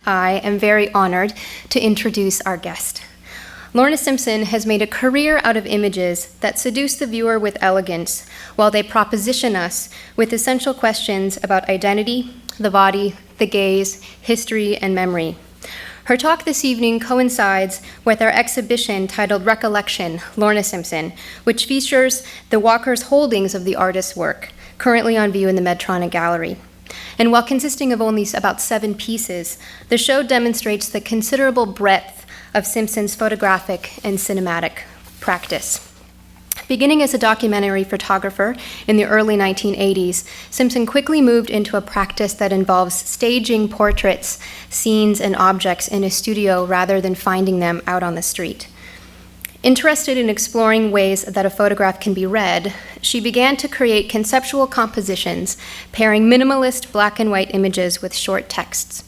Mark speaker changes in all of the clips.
Speaker 1: I am very honored to introduce our guest. Lorna Simpson has made a career out of images that seduce the viewer with elegance, while they proposition us with essential questions about identity, the body, the gaze, history, and memory. Her talk this evening coincides with our exhibition titled Recollection, Lorna Simpson, which features the Walker's holdings of the artist's work, currently on view in the Medtronic Gallery. And while consisting of only about 7 pieces, the show demonstrates the considerable breadth of Simpson's photographic and cinematic practice. Beginning as a documentary photographer in the early 1980s, Simpson quickly moved into a practice that involves staging portraits, scenes, and objects in a studio rather than finding them out on the street. Interested in exploring ways that a photograph can be read, she began to create conceptual compositions, pairing minimalist black and white images with short texts.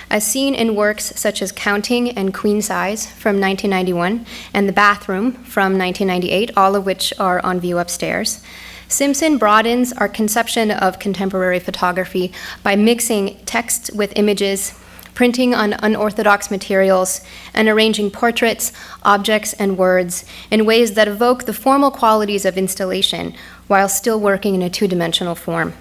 Speaker 1: As seen in works such as Counting and Queen Size from 1991 and The Bathroom from 1998, all of which are on view upstairs, Simpson broadens our conception of contemporary photography by mixing text with images, printing on unorthodox materials, and arranging portraits, objects, and words in ways that evoke the formal qualities of installation while still working in a two-dimensional form.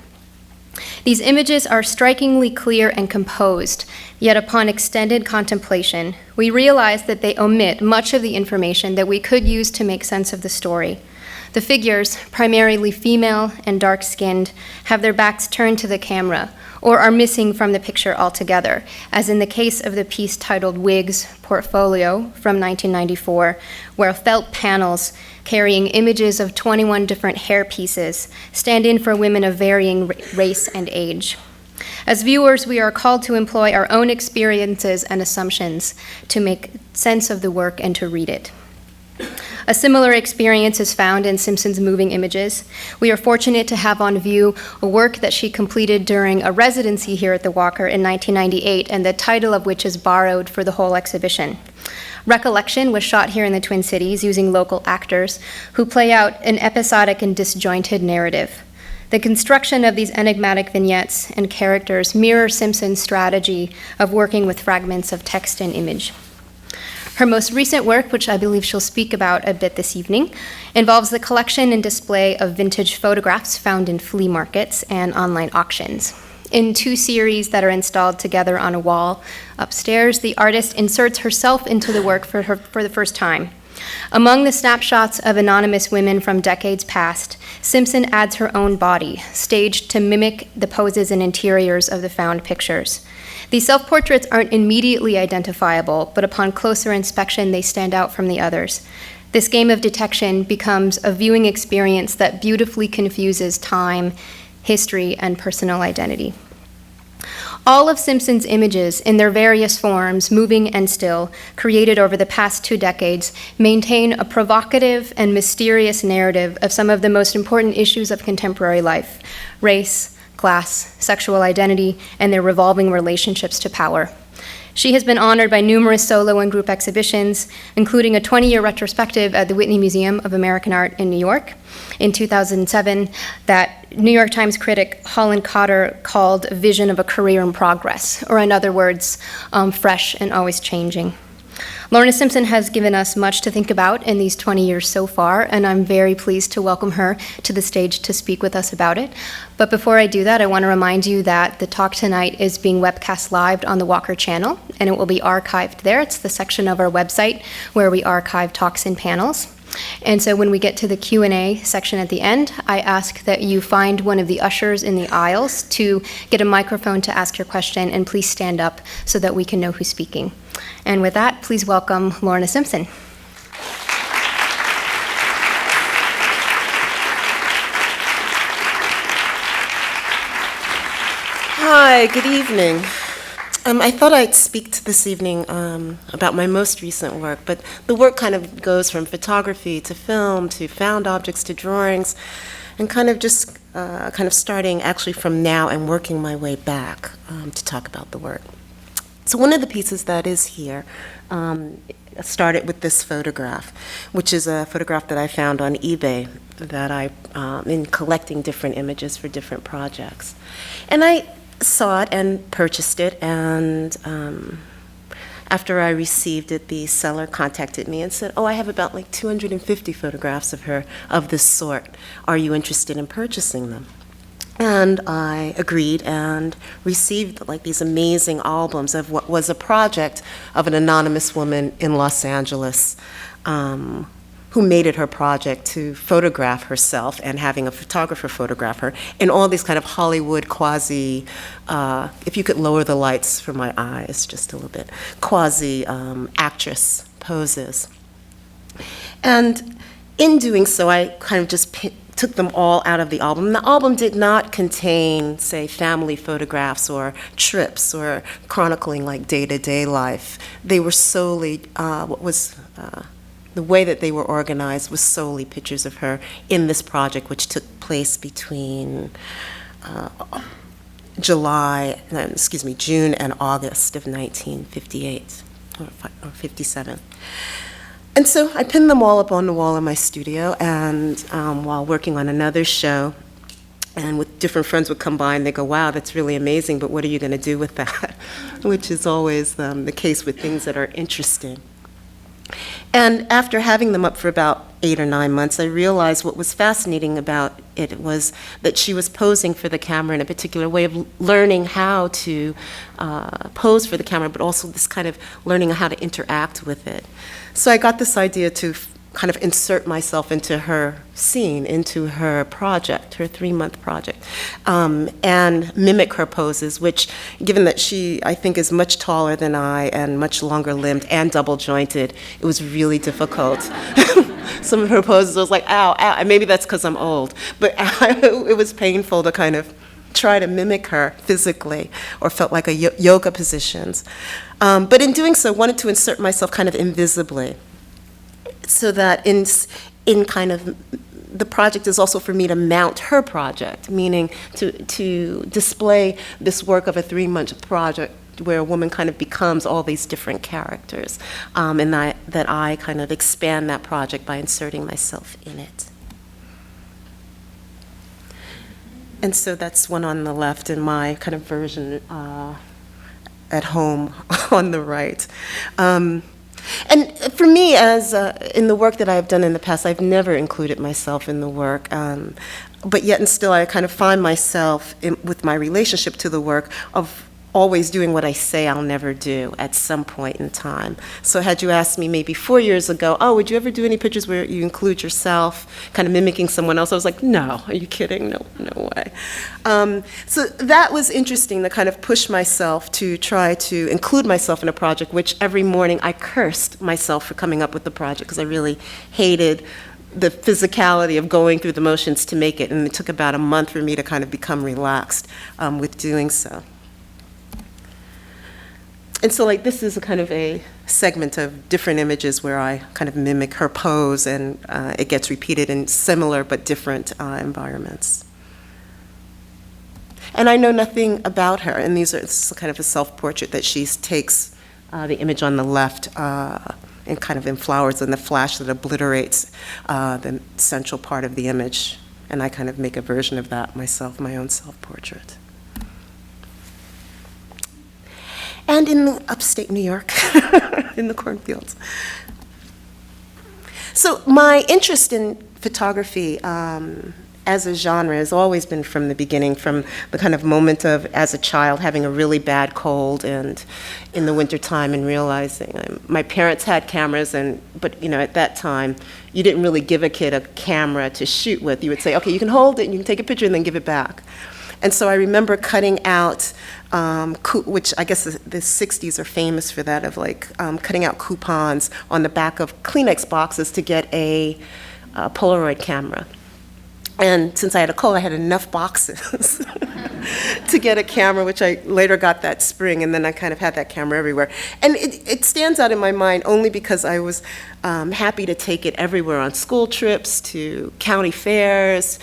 Speaker 1: These images are strikingly clear and composed, yet upon extended contemplation, we realize that they omit much of the information that we could use to make sense of the story. The figures, primarily female and dark-skinned, have their backs turned to the camera or are missing from the picture altogether, as in the case of the piece titled Wigs Portfolio from 1994, where felt panels carrying images of 21 different hair pieces stand in for women of varying race and age. As viewers, we are called to employ our own experiences and assumptions to make sense of the work and to read it. A similar experience is found in Simpson's moving images. We are fortunate to have on view a work that she completed during a residency here at the Walker in 1998, and the title of which is borrowed for the whole exhibition. Recollection was shot here in the Twin Cities using local actors who play out an episodic and disjointed narrative. The construction of these enigmatic vignettes and characters mirror Simpson's strategy of working with fragments of text and image. Her most recent work, which I believe she'll speak about a bit this evening, involves the collection and display of vintage photographs found in flea markets and online auctions. In 2 series that are installed together on a wall upstairs, the artist inserts herself into the work for the first time. Among the snapshots of anonymous women from decades past, Simpson adds her own body, staged to mimic the poses and interiors of the found pictures. These self-portraits aren't immediately identifiable, but upon closer inspection, they stand out from the others. This game of detection becomes a viewing experience that beautifully confuses time, history, and personal identity. All of Simpson's images, in their various forms, moving and still, created over the past 2 decades, maintain a provocative and mysterious narrative of some of the most important issues of contemporary life: race, class, sexual identity, and their revolving relationships to power. She has been honored by numerous solo and group exhibitions, including a 20-year retrospective at the Whitney Museum of American Art in New York in 2007 that New York Times critic Holland Cotter called a vision of a career in progress, or in other words, fresh and always changing. Lorna Simpson has given us much to think about in these 20 years so far, and I'm very pleased to welcome her to the stage to speak with us about it. But before I do that, I want to remind you that the talk tonight is being webcast live on the Walker channel, and it will be archived there. It's the section of our website where we archive talks and panels. And so when we get to the Q&A section at the end, I ask that you find one of the ushers in the aisles to get a microphone to ask your question, and please stand up so that we can know who's speaking. And with that, please welcome Lorna Simpson.
Speaker 2: Hi, good evening. I thought I'd speak this evening about my most recent work, but the work kind of goes from photography to film to found objects to drawings, and kind of starting actually from now and working my way back to talk about the work. So one of the pieces that is here started with this photograph, which is a photograph that I found on eBay that in collecting different images for different projects. And I saw it and purchased it, and after I received it, the seller contacted me and said, "Oh, I have about like 250 photographs of her of this sort. Are you interested in purchasing them?" And I agreed and received like these amazing albums of what was a project of an anonymous woman in Los Angeles, who made it her project to photograph herself and having a photographer photograph her in all these kind of Hollywood quasi, if you could lower the lights for my eyes just a little bit, quasi actress poses. And in doing so, I kind of just took them all out of the album. The album did not contain, say, family photographs or trips or chronicling like day-to-day life. They were solely, the way that they were organized was solely pictures of her in this project, which took place between June and August of 1958 or 57. And so I pinned them all up on the wall in my studio, and while working on another show, and with different friends would come by and they go, "Wow, that's really amazing, but what are you going to do with that?" Which is always the case with things that are interesting. And after having them up for about 8 or 9 months, I realized what was fascinating about it was that she was posing for the camera in a particular way of learning how to pose for the camera, but also this kind of learning how to interact with it. So I got this idea to kind of insert myself into her scene, into her project, her 3-month project, and mimic her poses, which, given that she, I think, is much taller than I and much longer limbed and double jointed, it was really difficult. Some of her poses, I was like, ow, ow, and maybe that's because I'm old, but it was painful to kind of try to mimic her physically, or felt like a yoga positions. But in doing so, I wanted to insert myself kind of invisibly, so that in kind of the project is also for me to mount her project, meaning to display this work of a 3-month project where a woman kind of becomes all these different characters, and that I kind of expand that project by inserting myself in it. And so that's one on the left, and my kind of version at home on the right. And for me, as in the work that I've done in the past, I've never included myself in the work, but yet and still I kind of find myself, with my relationship to the work, of always doing what I say I'll never do at some point in time. So had you asked me maybe 4 years ago, "Oh, would you ever do any pictures where you include yourself, kind of mimicking someone else?" I was like, "No, are you kidding? No, no way." So that was interesting, to kind of push myself to try to include myself in a project, which every morning I cursed myself for coming up with the project, because I really hated the physicality of going through the motions to make it, and it took about a month for me to kind of become relaxed with doing so. And so, like, this is a kind of a segment of different images where I kind of mimic her pose, and it gets repeated in similar but different environments. And I know nothing about her, and this is kind of a self-portrait that she takes the image on the left and kind of in flowers and the flash that obliterates the central part of the image. And I kind of make a version of that myself, my own self-portrait. And in upstate New York, in the cornfields. So my interest in photography as a genre has always been from the beginning, from the kind of moment of, as a child, having a really bad cold and in the wintertime, and realizing my parents had cameras, but you know, at that time, you didn't really give a kid a camera to shoot with. You would say, "Okay, you can hold it and you can take a picture and then give it back." And so I remember cutting out, which I guess the 60s are famous for that, of like cutting out coupons on the back of Kleenex boxes to get a Polaroid camera. And since I had a cold, I had enough boxes to get a camera, which I later got that spring, and then I kind of had that camera everywhere. And it stands out in my mind only because I was happy to take it everywhere, on school trips, to county fairs,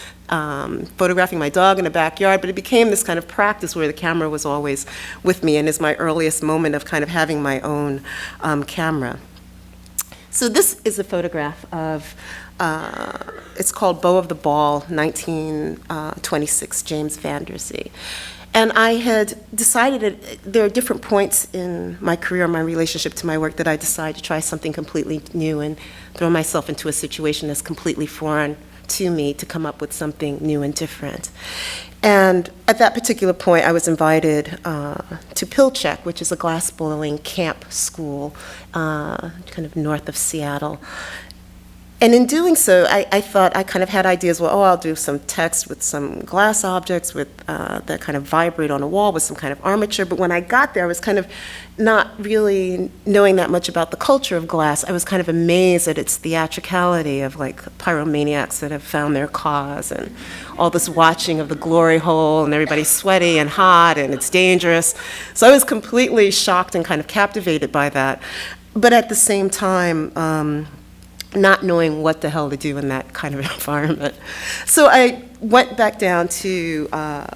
Speaker 2: photographing my dog in the backyard, but it became this kind of practice where the camera was always with me, and is my earliest moment of kind of having my own camera. So this is a photograph of, it's called Bow of the Ball, 1926, James Van Der Zee. And I had decided that there are different points in my career, my relationship to my work, that I decided to try something completely new and throw myself into a situation that's completely foreign to me to come up with something new and different. And at that particular point, I was invited to Pilchuck, which is a glassblowing camp school kind of north of Seattle. And in doing so, I thought I kind of had ideas, well, I'll do some text with some glass objects with that kind of vibrate on a wall with some kind of armature. But when I got there, I was kind of not really knowing that much about the culture of glass. I was kind of amazed at its theatricality of like pyromaniacs that have found their cause and all this watching of the glory hole and everybody's sweaty and hot and it's dangerous. So I was completely shocked and kind of captivated by that. But at the same time, not knowing what the hell to do in that kind of environment. So I went back down to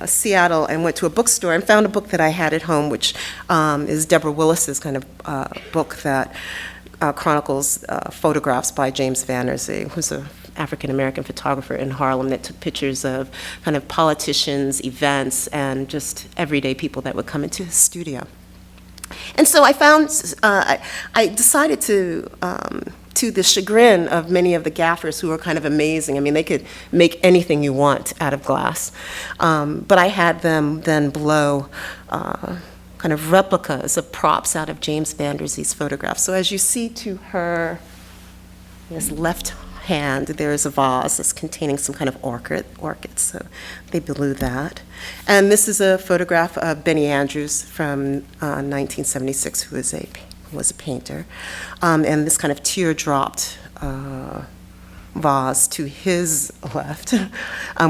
Speaker 2: Seattle and went to a bookstore and found a book that I had at home, which is Deborah Willis's kind of book that chronicles photographs by James Van Der Zee, who's an African-American photographer in Harlem that took pictures of kind of politicians, events, and just everyday people that would come into his studio. And so I found, I decided to the chagrin of many of the gaffers who were kind of amazing. I mean, they could make anything you want out of glass. But I had them then blow kind of replicas of props out of James Van Der Zee's photographs. So as you see to her left hand, there is a vase that's containing some kind of orchids. So they blew that. And this is a photograph of Benny Andrews from 1976, who was a painter, and this kind of teardropped vase to his left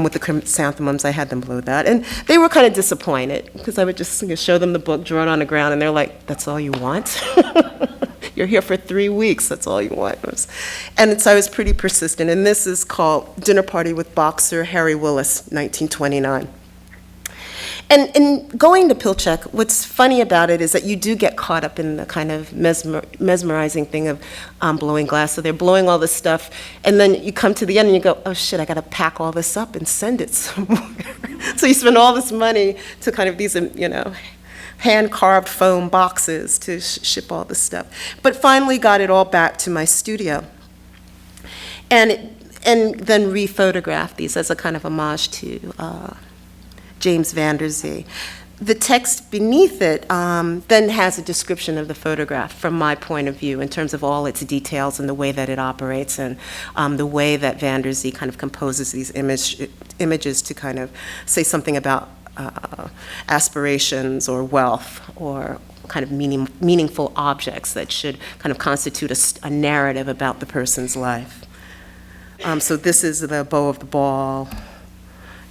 Speaker 2: with the chrysanthemums. I had them blow that, and they were kind of disappointed because I would just show them the book, draw it on the ground, and they're like, "That's all you want? You're here for 3 weeks. That's all you want." And so I was pretty persistent. And this is called Dinner Party with Boxer Harry Willis, 1929. And in going to Pilchuck, what's funny about it is that you do get caught up in the kind of mesmerizing thing of blowing glass. So they're blowing all this stuff, and then you come to the end and you go, oh shit, I gotta pack all this up and send it somewhere. So you spend all this money to kind of these, hand-carved foam boxes to ship all this stuff. But finally got it all back to my studio. And then re-photographed these as a kind of homage to James Van Der Zee. The text beneath it then has a description of the photograph from my point of view in terms of all its details and the way that it operates and the way that Van Der Zee kind of composes these images to kind of say something about aspirations or wealth or kind of meaningful objects that should kind of constitute a narrative about the person's life. So this is the bow of the ball.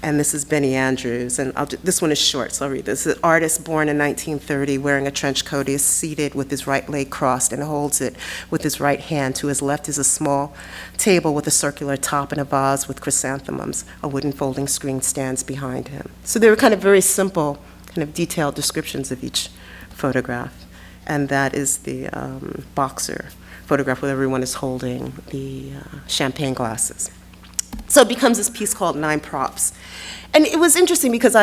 Speaker 2: And this is Benny Andrews, and this one is short, so I'll read this. An artist born in 1930, wearing a trench coat, is seated with his right leg crossed and holds it with his right hand. To his left is a small table with a circular top and a vase with chrysanthemums. A wooden folding screen stands behind him. So they were kind of very simple, kind of detailed descriptions of each photograph. And that is the boxer photograph where everyone is holding the champagne glasses. So it becomes this piece called 9 Props. And it was interesting because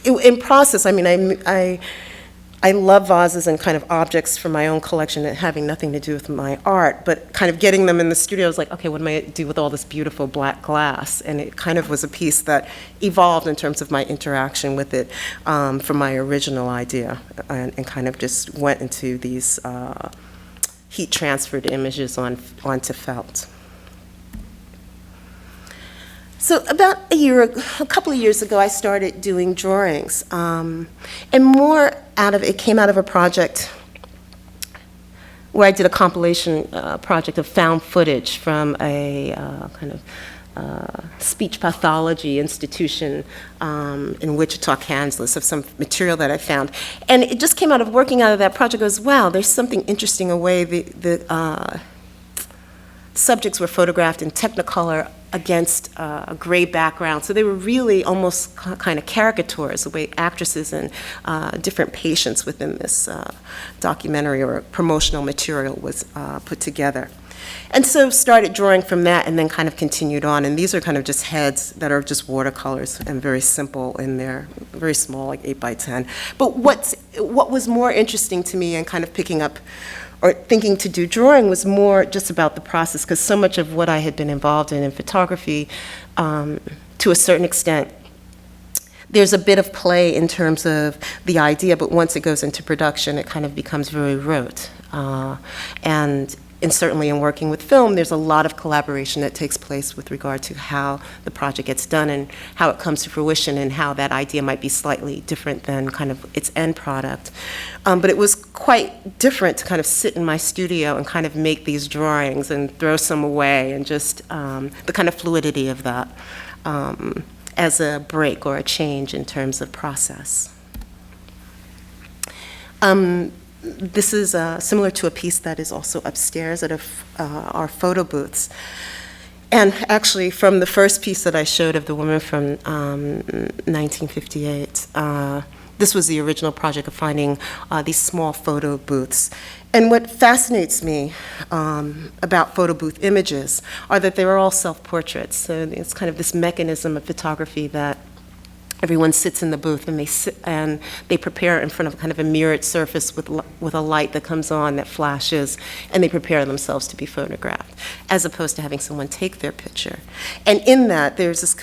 Speaker 2: in process, I love vases and kind of objects from my own collection and having nothing to do with my art, but kind of getting them in the studio, I was like, okay, what am I going to do with all this beautiful black glass? And it kind of was a piece that evolved in terms of my interaction with it from my original idea and kind of just went into these heat transferred images onto felt. So about a couple of years ago, I started doing drawings, and more it came out of a project where I did a compilation project of found footage from a kind of speech pathology institution in Wichita, Kansas, of some material that I found. And it just came out of working out of that project. Goes, wow, there's something interesting away the subjects were photographed in Technicolor against a gray background. So they were really almost kind of caricatures, the way actresses and different patients within this documentary or promotional material was put together. And so started drawing from that and then kind of continued on. And these are kind of just heads that are just watercolors and very simple in there, very small, like 8 by 10. But what was more interesting to me and kind of picking up or thinking to do drawing was more just about the process, because so much of what I had been involved in photography, to a certain extent, there's a bit of play in terms of the idea, but once it goes into production, it kind of becomes very rote. And certainly in working with film, there's a lot of collaboration that takes place with regard to how the project gets done and how it comes to fruition and how that idea might be slightly different than kind of its end product. But it was quite different to kind of sit in my studio and kind of make these drawings and throw some away, and just the kind of fluidity of that as a break or a change in terms of process. This is similar to a piece that is also upstairs at our photo booths. And actually, from the first piece that I showed of the woman from 1958, this was the original project of finding these small photo booths. And what fascinates me about photo booth images are that they are all self-portraits. So it's kind of this mechanism of photography that everyone sits in the booth and they prepare in front of kind of a mirrored surface with a light that comes on that flashes, and they prepare themselves to be photographed, as opposed to having someone take their picture. And in that, there's this,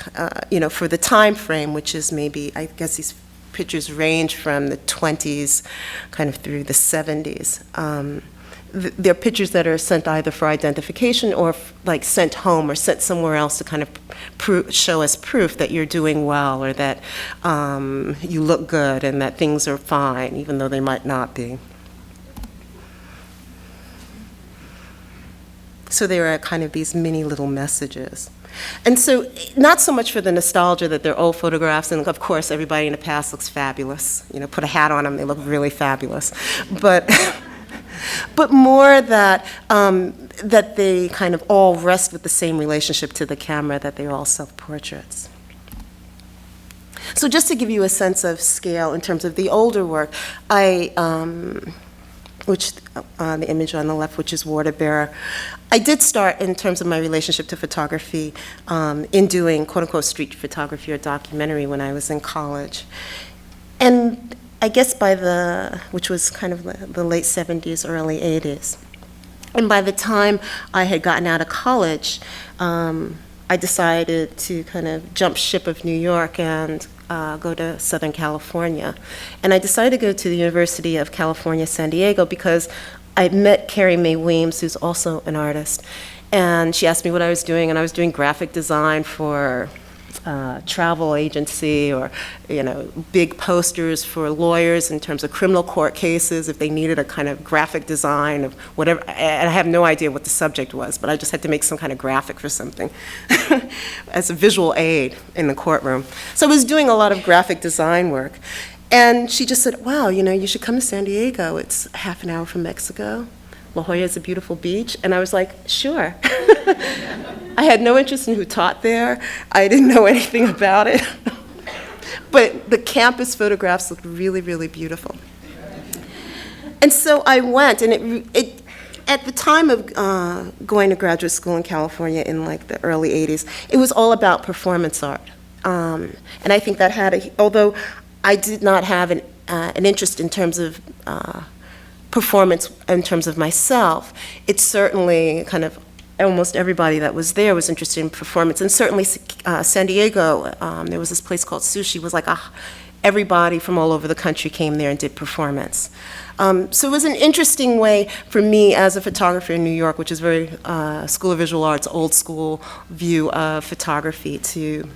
Speaker 2: for the time frame, which is maybe, I guess these pictures range from the 20s kind of through the 70s. They're pictures that are sent either for identification or like sent home or sent somewhere else to kind of show us proof that you're doing well, or that you look good and that things are fine, even though they might not be. So they are kind of these mini little messages. And so, not so much for the nostalgia that they're old photographs, and of course everybody in the past looks fabulous. You know, put a hat on them, they look really fabulous. But more that that they kind of all rest with the same relationship to the camera, that they're all self-portraits. So just to give you a sense of scale in terms of the older work, the image on the left, which is Water Bearer, I did start in terms of my relationship to photography in doing quote-unquote street photography or documentary when I was in college. And I guess which was kind of the late 70s, early 80s. And by the time I had gotten out of college, I decided to kind of jump ship of New York and go to Southern California. And I decided to go to the University of California, San Diego, because I met Carrie Mae Weems, who's also an artist. And she asked me what I was doing, and I was doing graphic design for travel agency, or big posters for lawyers in terms of criminal court cases if they needed a kind of graphic design of whatever. And I have no idea what the subject was, but I just had to make some kind of graphic for something as a visual aid in the courtroom. So I was doing a lot of graphic design work. And she just said, wow, you should come to San Diego. It's half an hour from Mexico. La Jolla is a beautiful beach. And I was like, sure. I had no interest in who taught there. I didn't know anything about it. But the campus photographs looked really, really beautiful. And so I went, and it at the time of going to graduate school in California in like the early 80s, it was all about performance art. And I think that although I did not have an interest in terms of performance in terms of myself, it certainly kind of almost everybody that was there was interested in performance. And certainly San Diego, there was this place called Sushi, was like everybody from all over the country came there and did performance. So it was an interesting way for me as a photographer in New York, which is very School of Visual Arts, old school view of photography, to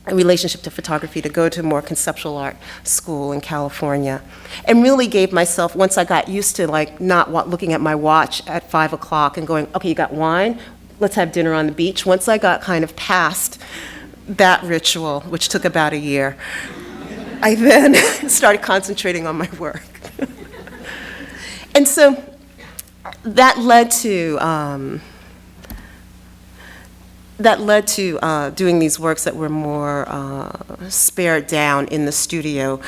Speaker 2: a relationship to photography, to go to more conceptual art school in California, and really gave myself, once I got used to like not looking at my watch at 5 o'clock and going, okay, you got wine, let's have dinner on the beach. Once I got kind of past that ritual, which took about a year, I then started concentrating on my work. And so that led to that led to doing these works that were more spared down in the studio,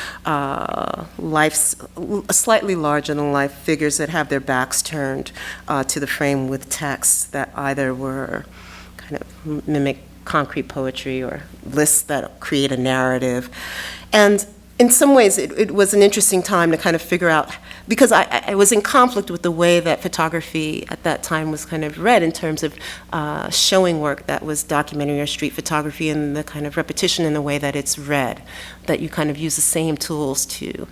Speaker 2: slightly larger than life figures that have their backs turned to the frame with texts that either were kind of mimic concrete poetry or lists that create a narrative. And in some ways, it was an interesting time to kind of figure out, because I was in conflict with the way that photography at that time was kind of read in terms of showing work that was documentary or street photography, and the kind of repetition in the way that it's read, that you kind of use the same tools to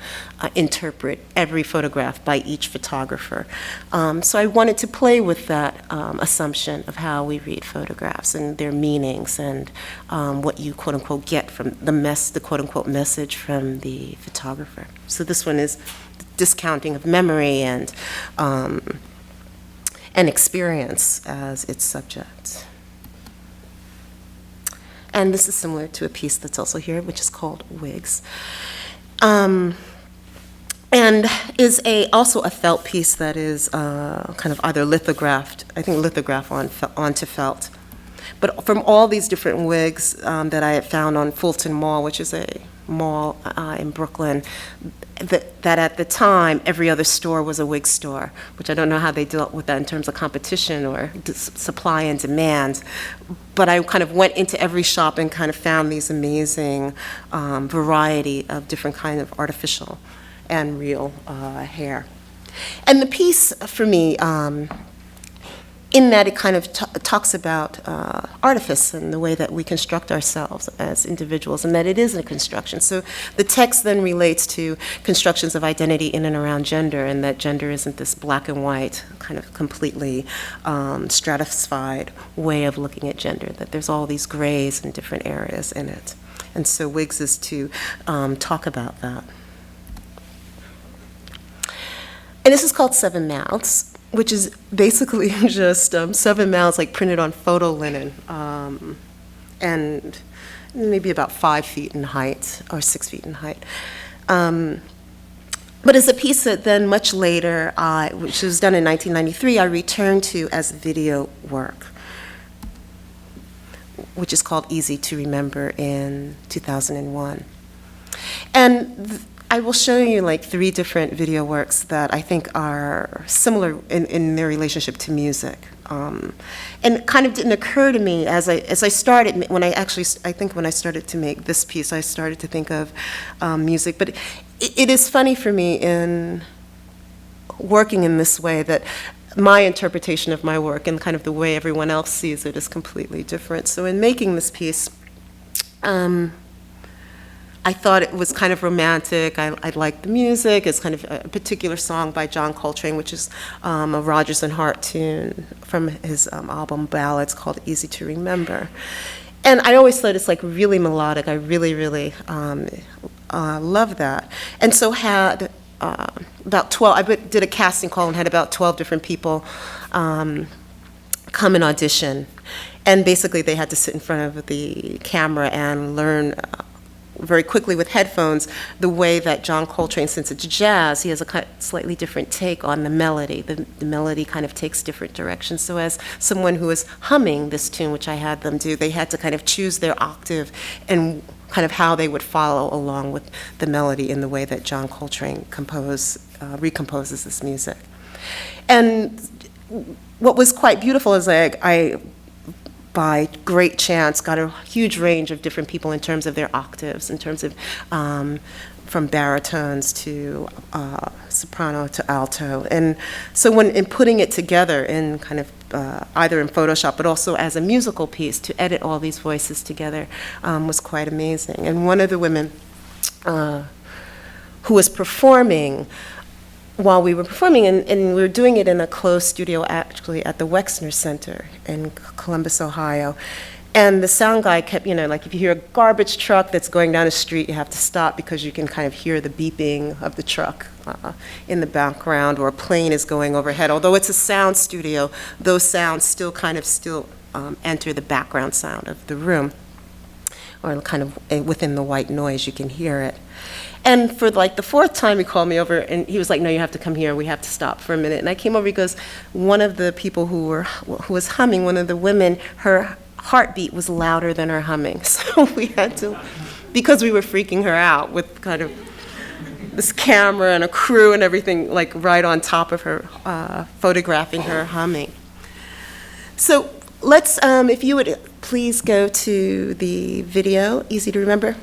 Speaker 2: interpret every photograph by each photographer. So I wanted to play with that assumption of how we read photographs and their meanings, and what you quote unquote get from the quote unquote message from the photographer. So this one is discounting of memory and experience as its subject. And this is similar to a piece that's also here, which is called Wigs. And is also a felt piece that is kind of either lithographed, I think lithographed onto felt. But from all these different wigs that I had found on Fulton Mall, which is a mall in Brooklyn, that at the time every other store was a wig store, which I don't know how they dealt with that in terms of competition or supply and demand. But I kind of went into every shop and kind of found these amazing variety of different kind of artificial and real hair. And the piece for me, in that it kind of talks about artifice and the way that we construct ourselves as individuals, and that it is a construction. So the text then relates to constructions of identity in and around gender, and that gender isn't this black and white, kind of completely stratified way of looking at gender, that there's all these grays and different areas in it. And so Wigs is to talk about that. And this is called Seven Mouths, which is basically just 7 mouths like printed on photo linen, and maybe about 5 feet in height or 6 feet in height. But it's a piece that then much later, which was done in 1993, I returned to as video work, which is called Easy to Remember in 2001. And I will show you like 3 different video works that I think are similar in their relationship to music. And it kind of didn't occur to me as I started, when I started to make this piece, I started to think of music. But it is funny for me in working in this way that my interpretation of my work and kind of the way everyone else sees it is completely different. So in making this piece, I thought it was kind of romantic. I liked the music. It's kind of a particular song by John Coltrane, which is a Rodgers and Hart tune from his album Ballads called Easy to Remember. And I always thought it's like really melodic. I really, really love that. And so had about 12, I did a casting call and had about 12 different people come and audition. And basically they had to sit in front of the camera and learn very quickly with headphones the way that John Coltrane, since it's jazz, he has a slightly different take on the melody. The melody kind of takes different directions. So as someone who was humming this tune, which I had them do, they had to kind of choose their octave and kind of how they would follow along with the melody in the way that John Coltrane recomposes this music. And what was quite beautiful is I by great chance, got a huge range of different people in terms of their octaves, in terms of from baritones to soprano to alto. And so when in putting it together in kind of either in Photoshop, but also as a musical piece, to edit all these voices together was quite amazing. And one of the women who was performing, while we were performing, and we were doing it in a closed studio actually at the Wexner Center in Columbus, Ohio. And the sound guy kept, like if you hear a garbage truck that's going down the street, you have to stop because you can kind of hear the beeping of the truck in the background, or a plane is going overhead. Although it's a sound studio, those sounds still enter the background sound of the room, or kind of within the white noise, you can hear it. And for like the 4th time, he called me over, and he was like, "No, you have to come here. We have to stop for a minute." And I came over because one of the people who was humming, one of the women, her heartbeat was louder than her humming. So we had to, because we were freaking her out with kind of this camera and a crew and everything, like right on top of her, photographing her humming. So let's, if you would please go to the video, Easy to Remember.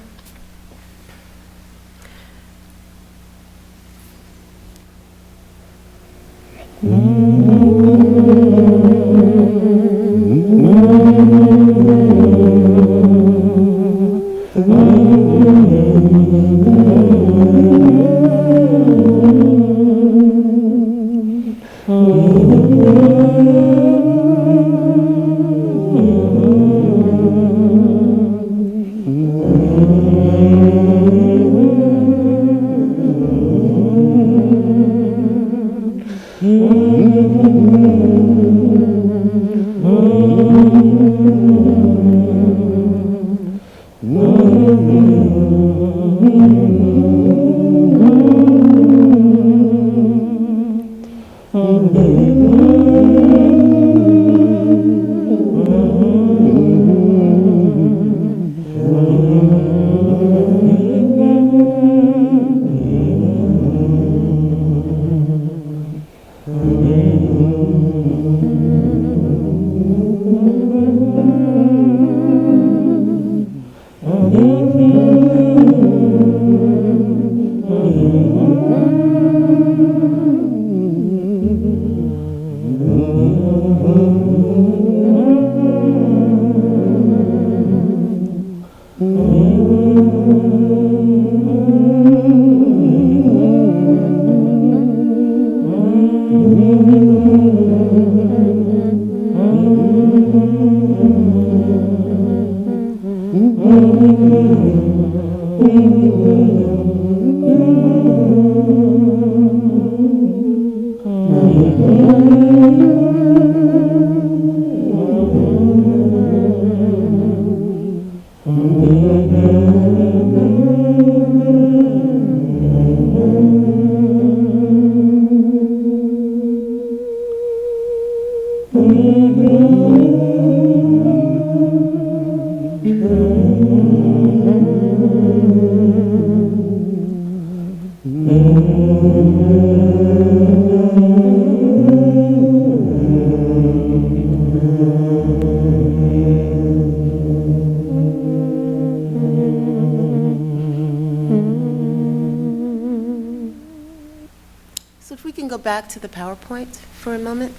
Speaker 2: So if we can go back to the PowerPoint for a moment.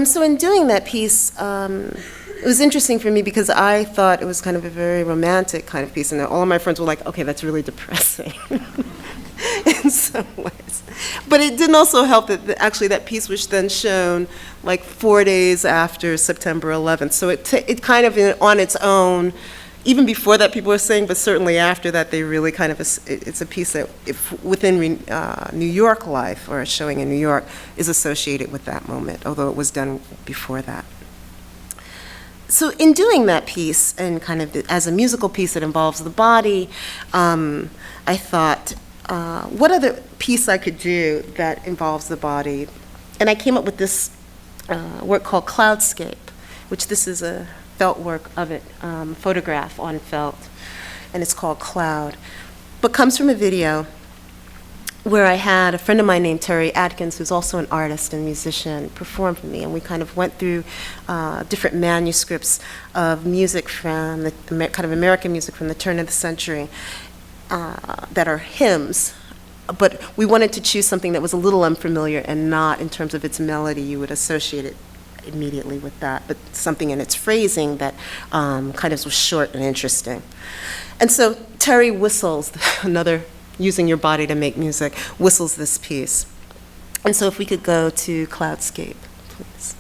Speaker 2: So in doing that piece, it was interesting for me because I thought it was kind of a very romantic kind of piece, and all of my friends were like, okay, that's really depressing in some ways. But it didn't also help that actually that piece was then shown like 4 days after September 11th. So it kind of on its own, even before that people were saying, but certainly after that, they really kind of, it's a piece that within New York life, or a showing in New York, is associated with that moment, although it was done before that. So in doing that piece, and kind of as a musical piece that involves the body, I thought, what other piece I could do that involves the body? And I came up with this work called Cloudscape, which this is a felt work of it, photograph on felt, and it's called Cloud, but comes from a video where I had a friend of mine named Terry Atkins, who's also an artist and musician, perform for me, and we kind of went through different manuscripts of music from the kind of American music from the turn of the century that are hymns, but we wanted to choose something that was a little unfamiliar and not in terms of its melody, you would associate it immediately with that, but something in its phrasing that kind of was short and interesting. And so Terry whistles, another using your body to make music, whistles this piece. And so if we could go to Cloudscape, please.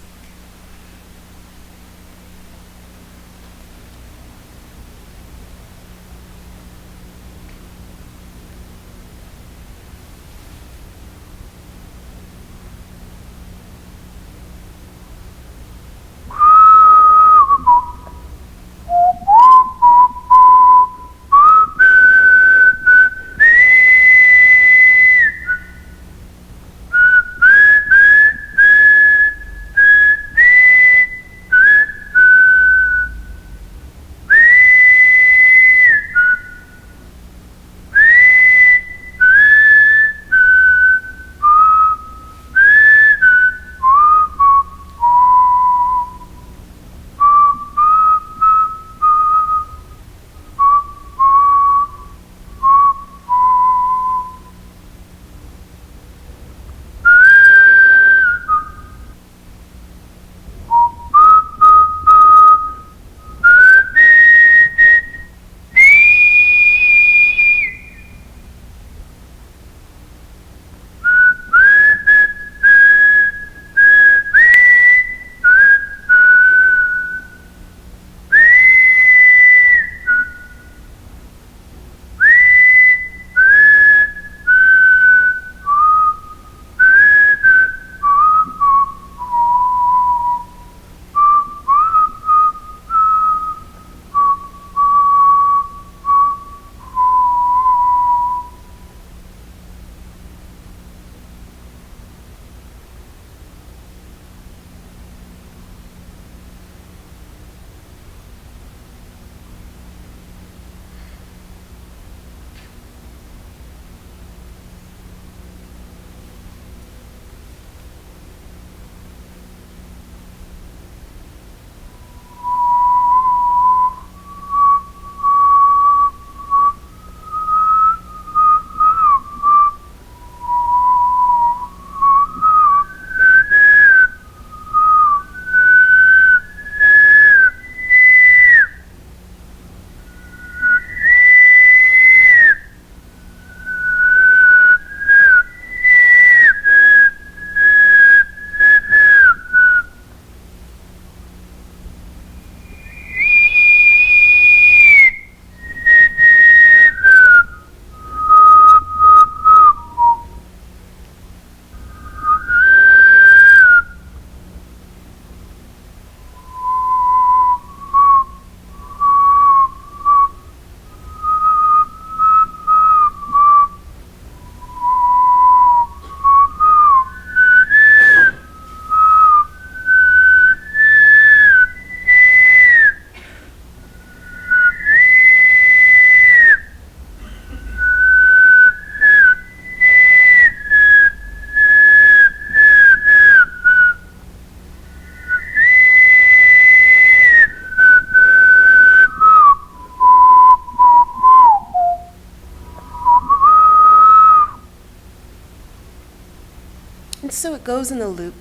Speaker 2: so it goes in a loop.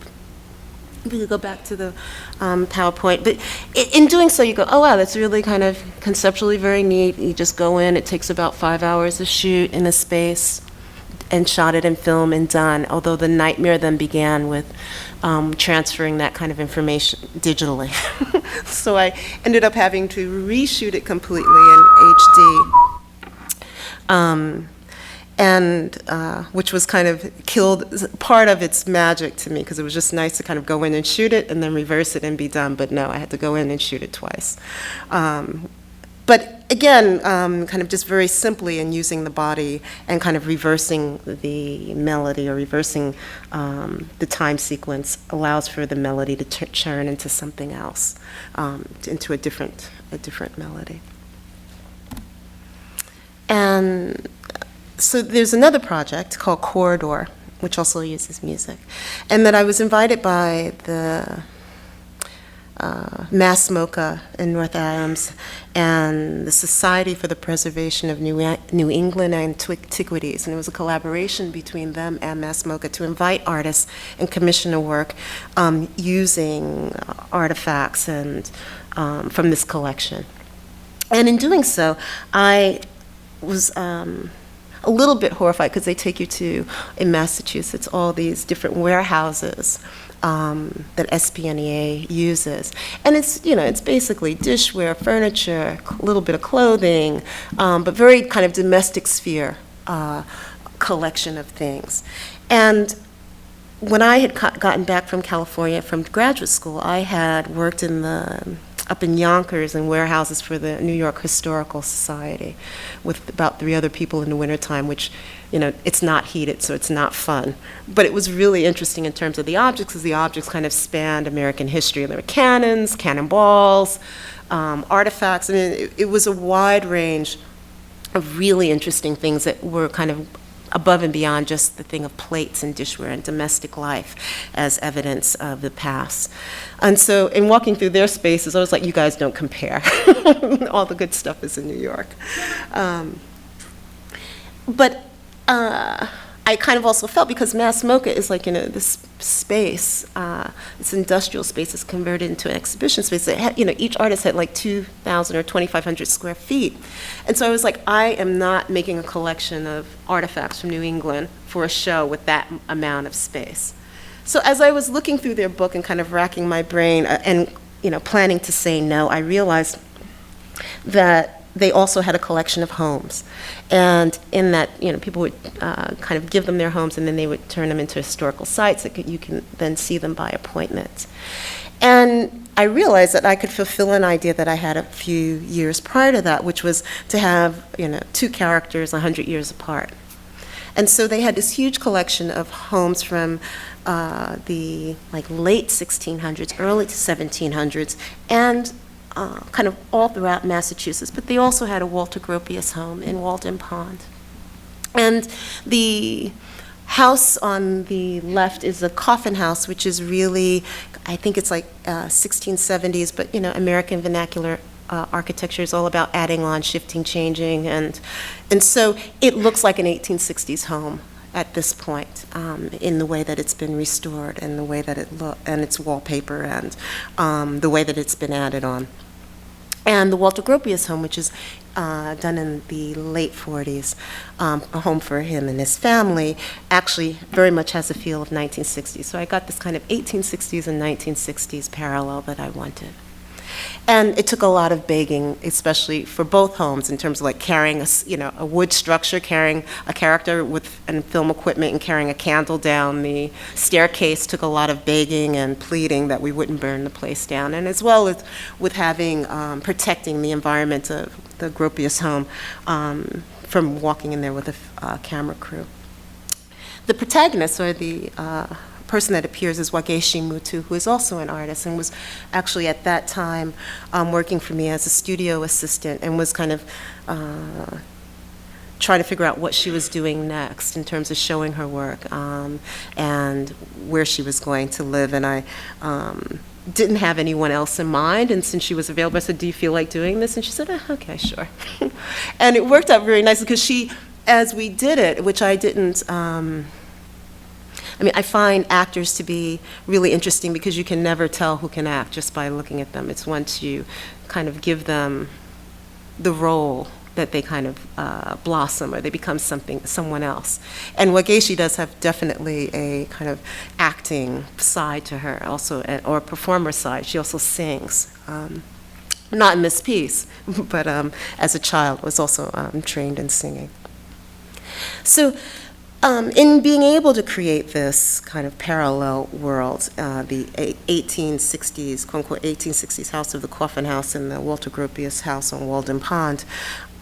Speaker 2: We could go back to the PowerPoint, but in doing so, you go, oh wow, that's really kind of conceptually very neat. You just go in, it takes about 5 hours to shoot in a space, and shot it in film and done, although the nightmare then began with transferring that kind of information digitally. So I ended up having to reshoot it completely in HD. Which was kind of killed part of its magic to me, because it was just nice to kind of go in and shoot it and then reverse it and be done, but no, I had to go in and shoot it twice. But again, kind of just very simply in using the body and kind of reversing the melody or reversing the time sequence allows for the melody to churn into something else, into a different melody. And so there's another project called Corridor, which also uses music, and that I was invited by the Mass MoCA in North Adams and the Society for the Preservation of New England Antiquities, and it was a collaboration between them and Mass MoCA to invite artists and commission a work using artifacts and from this collection. And in doing so, I was a little bit horrified, because they take you to, in Massachusetts, all these different warehouses that SPNEA uses. And it's, it's basically dishware, furniture, a little bit of clothing, but very kind of domestic sphere collection of things. And when I had gotten back from California from graduate school, I had worked up in Yonkers in warehouses for the New York Historical Society with about 3 other people in the wintertime, which, it's not heated, so it's not fun. But it was really interesting in terms of the objects, because the objects kind of spanned American history. There were cannons, cannonballs, artifacts. I mean, it was a wide range of really interesting things that were kind of above and beyond just the thing of plates and dishware and domestic life as evidence of the past. And so in walking through their spaces, I was like, you guys don't compare. All the good stuff is in New York. But I kind of also felt, because Mass MoCA is like, this space, this industrial space is converted into an exhibition space. That had, each artist had like 2,000 or 2,500 square feet. And so I was like, I am not making a collection of artifacts from New England for a show with that amount of space. So as I was looking through their book and kind of racking my brain and, planning to say no, I realized that they also had a collection of homes. And in that, people would kind of give them their homes, and then they would turn them into historical sites that you can then see them by appointment. And I realized that I could fulfill an idea that I had a few years prior to that, which was to have, 2 characters 100 years apart. And so they had this huge collection of homes from the late 1600s, early 1700s, and kind of all throughout Massachusetts, but they also had a Walter Gropius home in Walden Pond. And the house on the left is a coffin house, which is really, I think it's like 1670s, but American vernacular architecture is all about adding on, shifting, changing, and so it looks like an 1860s home at this point, in the way that it's been restored and the way that it and its wallpaper and the way that it's been added on. And the Walter Gropius home, which is done in the late 40s, a home for him and his family, actually very much has a feel of 1960s. So I got this kind of 1860s and 1960s parallel that I wanted. And it took a lot of begging, especially for both homes, in terms of carrying a wood structure, carrying a character and film equipment, and carrying a candle down the staircase. Took a lot of begging and pleading that we wouldn't burn the place down, and as well as with having protecting the environment of the Gropius home from walking in there with a camera crew. The protagonists are the person that appears is Wageshi Mutu, who is also an artist and was actually at that time working for me as a studio assistant, and was kind of trying to figure out what she was doing next in terms of showing her work and where she was going to live. And I didn't have anyone else in mind, and since she was available, I said, do you feel like doing this? And she said, okay, sure. And it worked out very nicely, because she, as we did it, which I I mean, I find actors to be really interesting because you can never tell who can act just by looking at them. It's once you kind of give them the role that they kind of blossom, or they become someone else. And Wageshi does have definitely a kind of acting side to her, also, or a performer side. She also sings. Not in this piece, but as a child was also trained in singing. So in being able to create this kind of parallel world, the 1860s, quote-unquote 1860s House of the Coffin House and the Walter Gropius house on Walden Pond,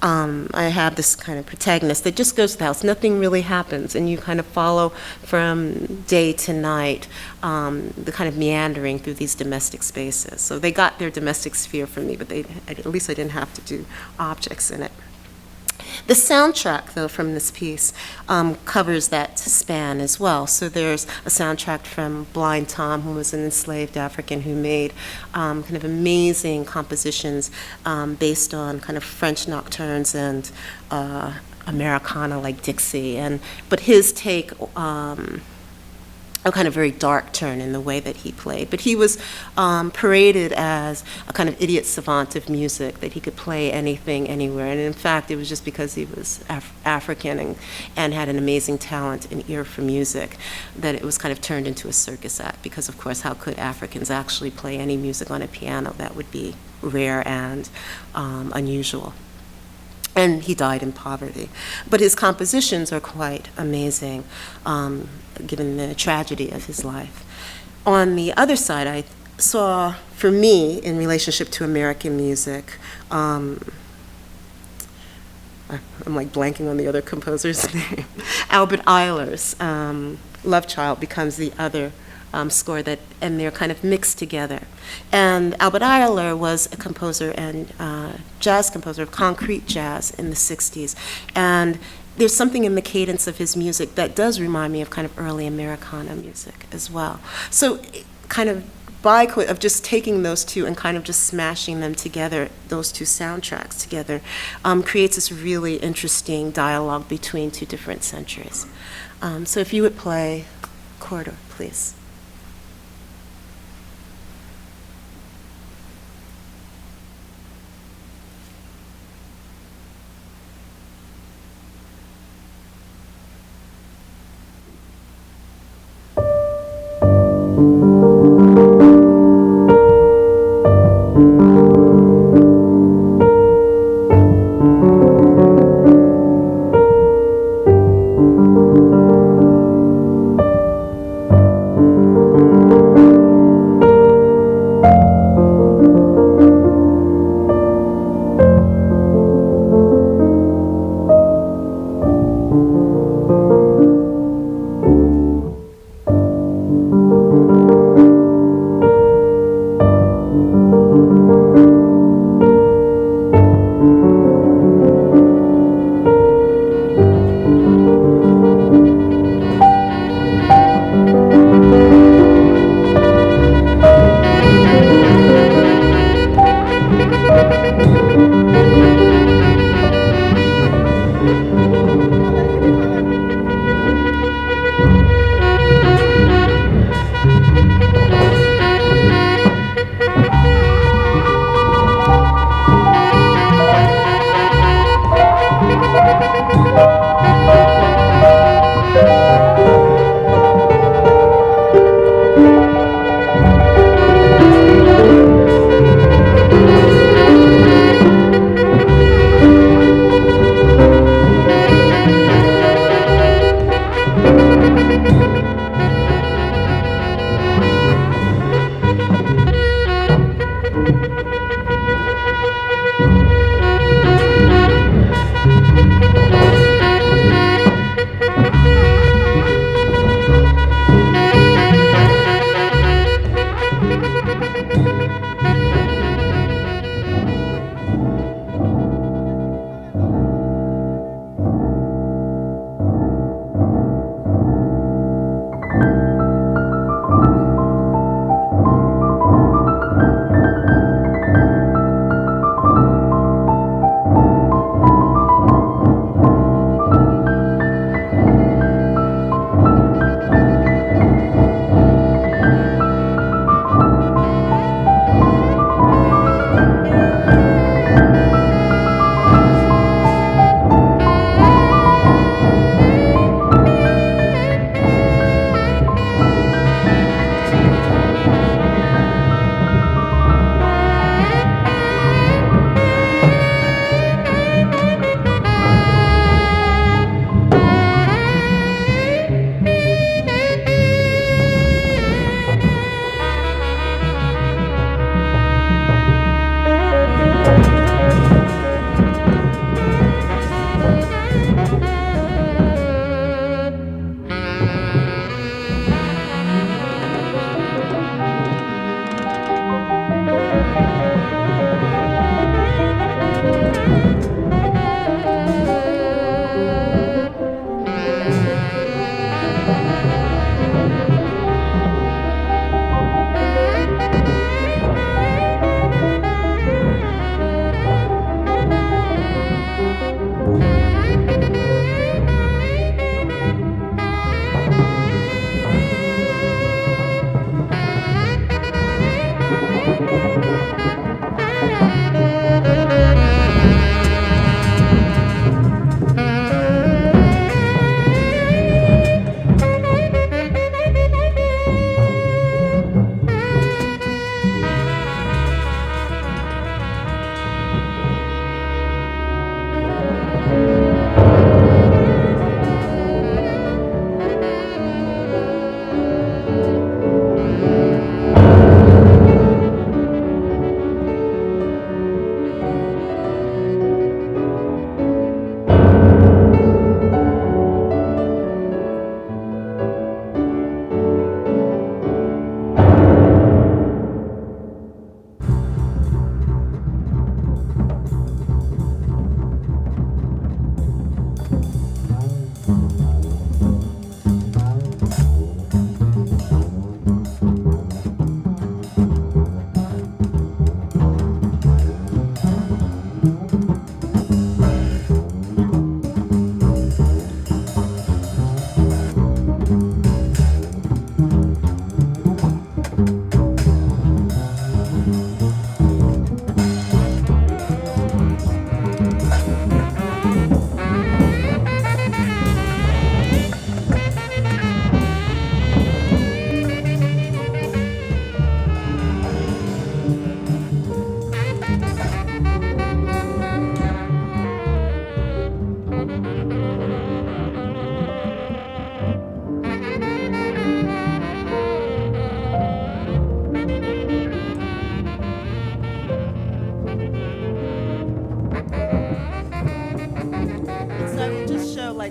Speaker 2: I have this kind of protagonist that just goes to the house. Nothing really happens, and you kind of follow from day to night the kind of meandering through these domestic spaces. So they got their domestic sphere from me, but at least I didn't have to do objects in it. The soundtrack, though, from this piece covers that span as well. So there's a soundtrack from Blind Tom, who was an enslaved African who made kind of amazing compositions based on kind of French nocturnes and Americana like Dixie. But his take, a kind of very dark turn in the way that he played. But he was paraded as a kind of idiot savant of music, that he could play anything, anywhere. And in fact, it was just because he was African and had an amazing talent and ear for music that it was kind of turned into a circus act. Because, of course, how could Africans actually play any music on a piano? That would be rare and unusual. And he died in poverty. But his compositions are quite amazing, given the tragedy of his life. On the other side, I saw, for me, in relationship to American music, I'm like blanking on the other composer's name, Albert Ayler's Love Child becomes the other score and they're kind of mixed together. And Albert Ayler was a composer and jazz composer of concrete jazz in the 60s. And there's something in the cadence of his music that does remind me of kind of early Americana music as well. So kind of of just taking those two and kind of just smashing them together, those two soundtracks together, creates this really interesting dialogue between two different centuries. So if you would play Corridor, please.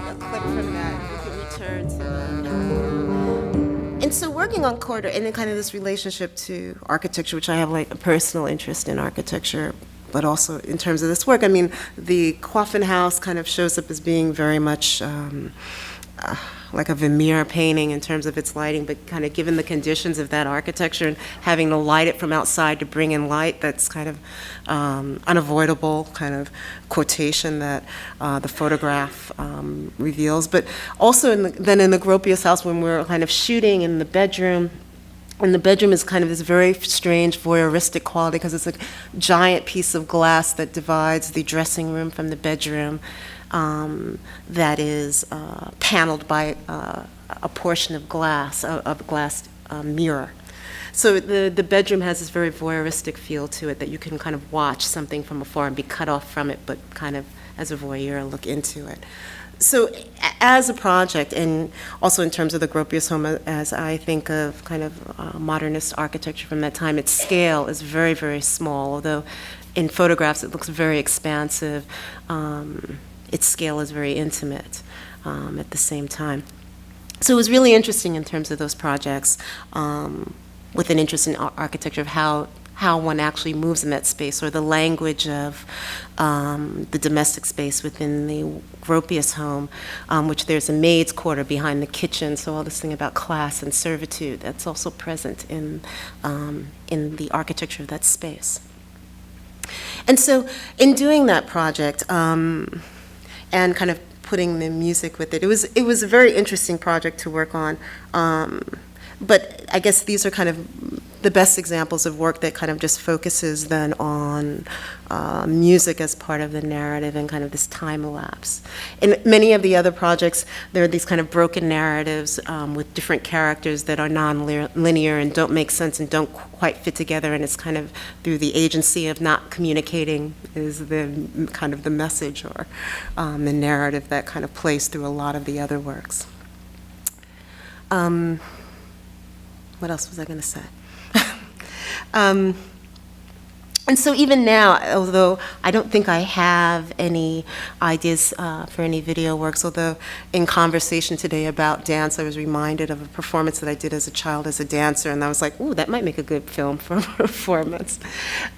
Speaker 2: a clip from that. We could return to that. And so working on corridor, and then kind of this relationship to architecture, which I have like a personal interest in architecture, but also in terms of this work, I mean, the Coffin House kind of shows up as being very much like a Vermeer painting in terms of its lighting, but kind of given the conditions of that architecture and having to light it from outside to bring in light, that's kind of unavoidable kind of quotation that the photograph reveals. But also then in the Gropius house, when we're kind of shooting in the bedroom, and the bedroom is kind of this very strange voyeuristic quality because it's a giant piece of glass that divides the dressing room from the bedroom. That is paneled by a portion of glass, of a glass mirror. So the bedroom has this very voyeuristic feel to it that you can kind of watch something from afar and be cut off from it, but kind of as a voyeur look into it. So as a project, and also in terms of the Gropius home, as I think of kind of modernist architecture from that time, its scale is very, very small, although in photographs it looks very expansive. Its scale is very intimate at the same time. So it was really interesting in terms of those projects with an interest in architecture of how one actually moves in that space, or the language of the domestic space within the Gropius home, which there's a maid's quarter behind the kitchen, so all this thing about class and servitude, that's also present in the architecture of that space. And so in doing that project, and kind of putting the music with it. It was a very interesting project to work on, but I guess these are kind of the best examples of work that kind of just focuses then on music as part of the narrative and kind of this time elapse. In many of the other projects, there are these kind of broken narratives with different characters that are non-linear and don't make sense and don't quite fit together, and it's kind of through the agency of not communicating is the kind of the message or the narrative that kind of plays through a lot of the other works. What else was I going to say? And so even now, although I don't think I have any ideas for any video works, although in conversation today about dance, I was reminded of a performance that I did as a child as a dancer, and I was like, ooh, that might make a good film for a performance.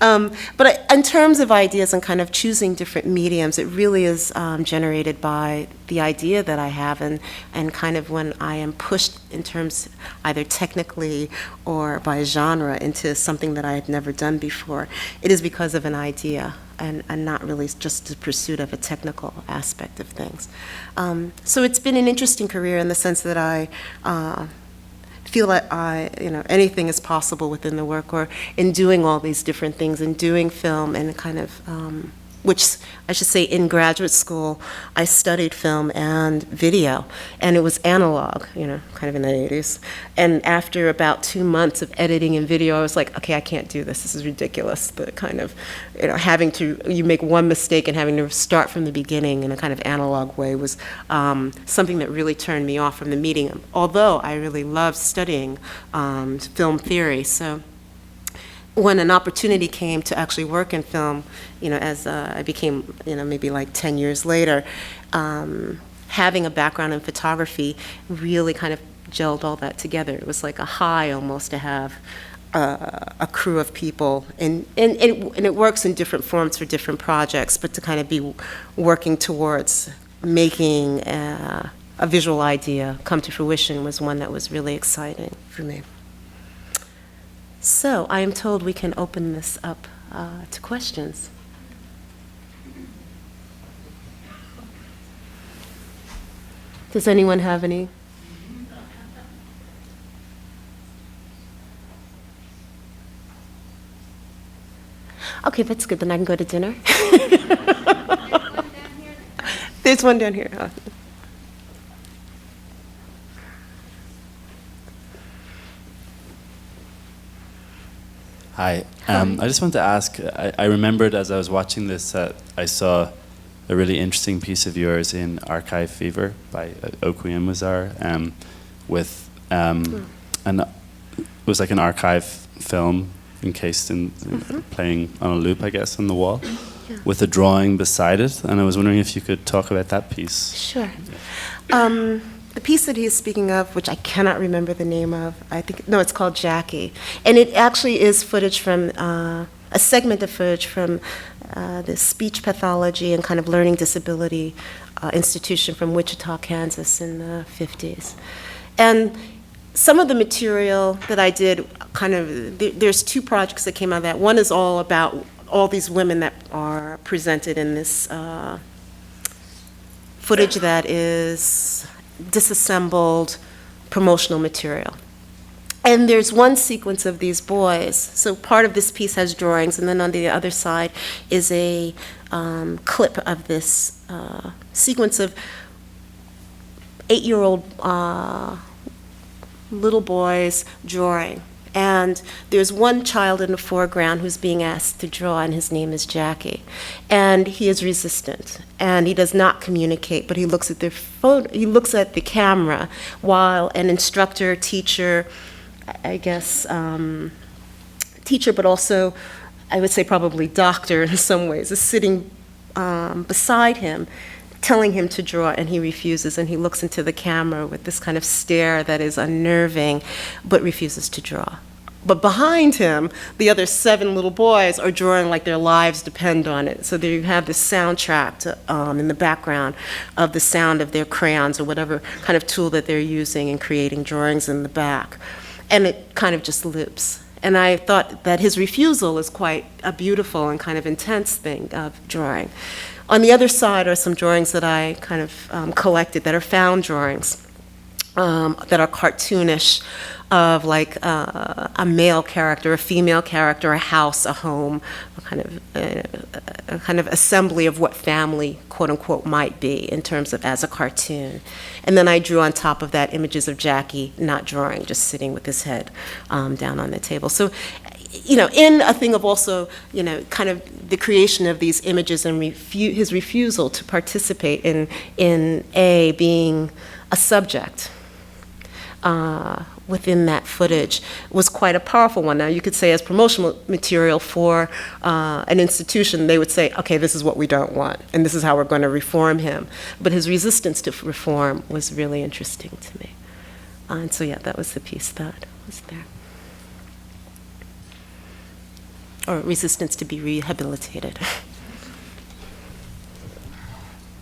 Speaker 2: But in terms of ideas and kind of choosing different mediums, it really is generated by the idea that I have, and kind of when I am pushed in terms either technically or by genre into something that I had never done before, it is because of an idea and not really just the pursuit of a technical aspect of things. So it's been an interesting career in the sense that I feel that anything is possible within the work, or in doing all these different things and doing film and kind of which I should say in graduate school, I studied film and video, and it was analog, kind of in the 80s. And after about 2 months of editing and video, I was like, okay, I can't do this. This is ridiculous. The kind of, you make one mistake and having to start from the beginning in a kind of analog way was something that really turned me off from the medium, although I really loved studying film theory. So when an opportunity came to actually work in film, as I became, maybe like 10 years later, having a background in photography really kind of gelled all that together. It was like a high almost to have a crew of people, and it works in different forms for different projects, but to kind of be working towards making a visual idea come to fruition was one that was really exciting for me. So I am told we can open this up to questions. Does anyone have any? Okay, that's good. Then I can go to dinner. There's one down here. Oh.
Speaker 3: Hi. I just wanted to ask, I remembered as I was watching this, I saw a really interesting piece of yours in Archive Fever by Okwuemezar, with it was like an archive film encased in playing on a loop, I guess, on the wall. with a drawing beside it, and I was wondering if you could talk about that piece.
Speaker 2: Sure. The piece that he's speaking of, which I cannot remember the name of, it's called Jackie. And it actually is footage from, a segment of footage from the speech pathology and kind of learning disability institution from Wichita, Kansas in the 50s. And some of the material that I did, there's two projects that came out of that. One is all about all these women that are presented in this footage that is disassembled promotional material. And there's one sequence of these boys. So part of this piece has drawings, and then on the other side is a clip of this sequence of 8-year-old little boys drawing. And there's one child in the foreground who's being asked to draw, and his name is Jackie. And he is resistant, and he does not communicate, but he looks at he looks at the camera while an instructor, teacher, I guess, teacher, but also, I would say probably doctor in some ways, is sitting beside him, telling him to draw, and he refuses, and he looks into the camera with this kind of stare that is unnerving, but refuses to draw. But behind him, the other 7 little boys are drawing like their lives depend on it. So there you have this soundtrack in the background of the sound of their crayons or whatever kind of tool that they're using in creating drawings in the back. And it kind of just loops. And I thought that his refusal is quite a beautiful and kind of intense thing of drawing. On the other side are some drawings that I kind of collected that are found drawings that are cartoonish, of like a male character, a female character, a house, a home, a kind of assembly of what family, quote unquote, might be in terms of as a cartoon. And then I drew on top of that images of Jackie not drawing, just sitting with his head down on the table. So, in a thing of also, kind of the creation of these images and his refusal to participate in being a subject within that footage was quite a powerful one. Now, you could say as promotional material for an institution, they would say, okay, this is what we don't want, and this is how we're going to reform him. But his resistance to reform was really interesting to me. And so, yeah, that was the piece that was there. Or resistance to be rehabilitated.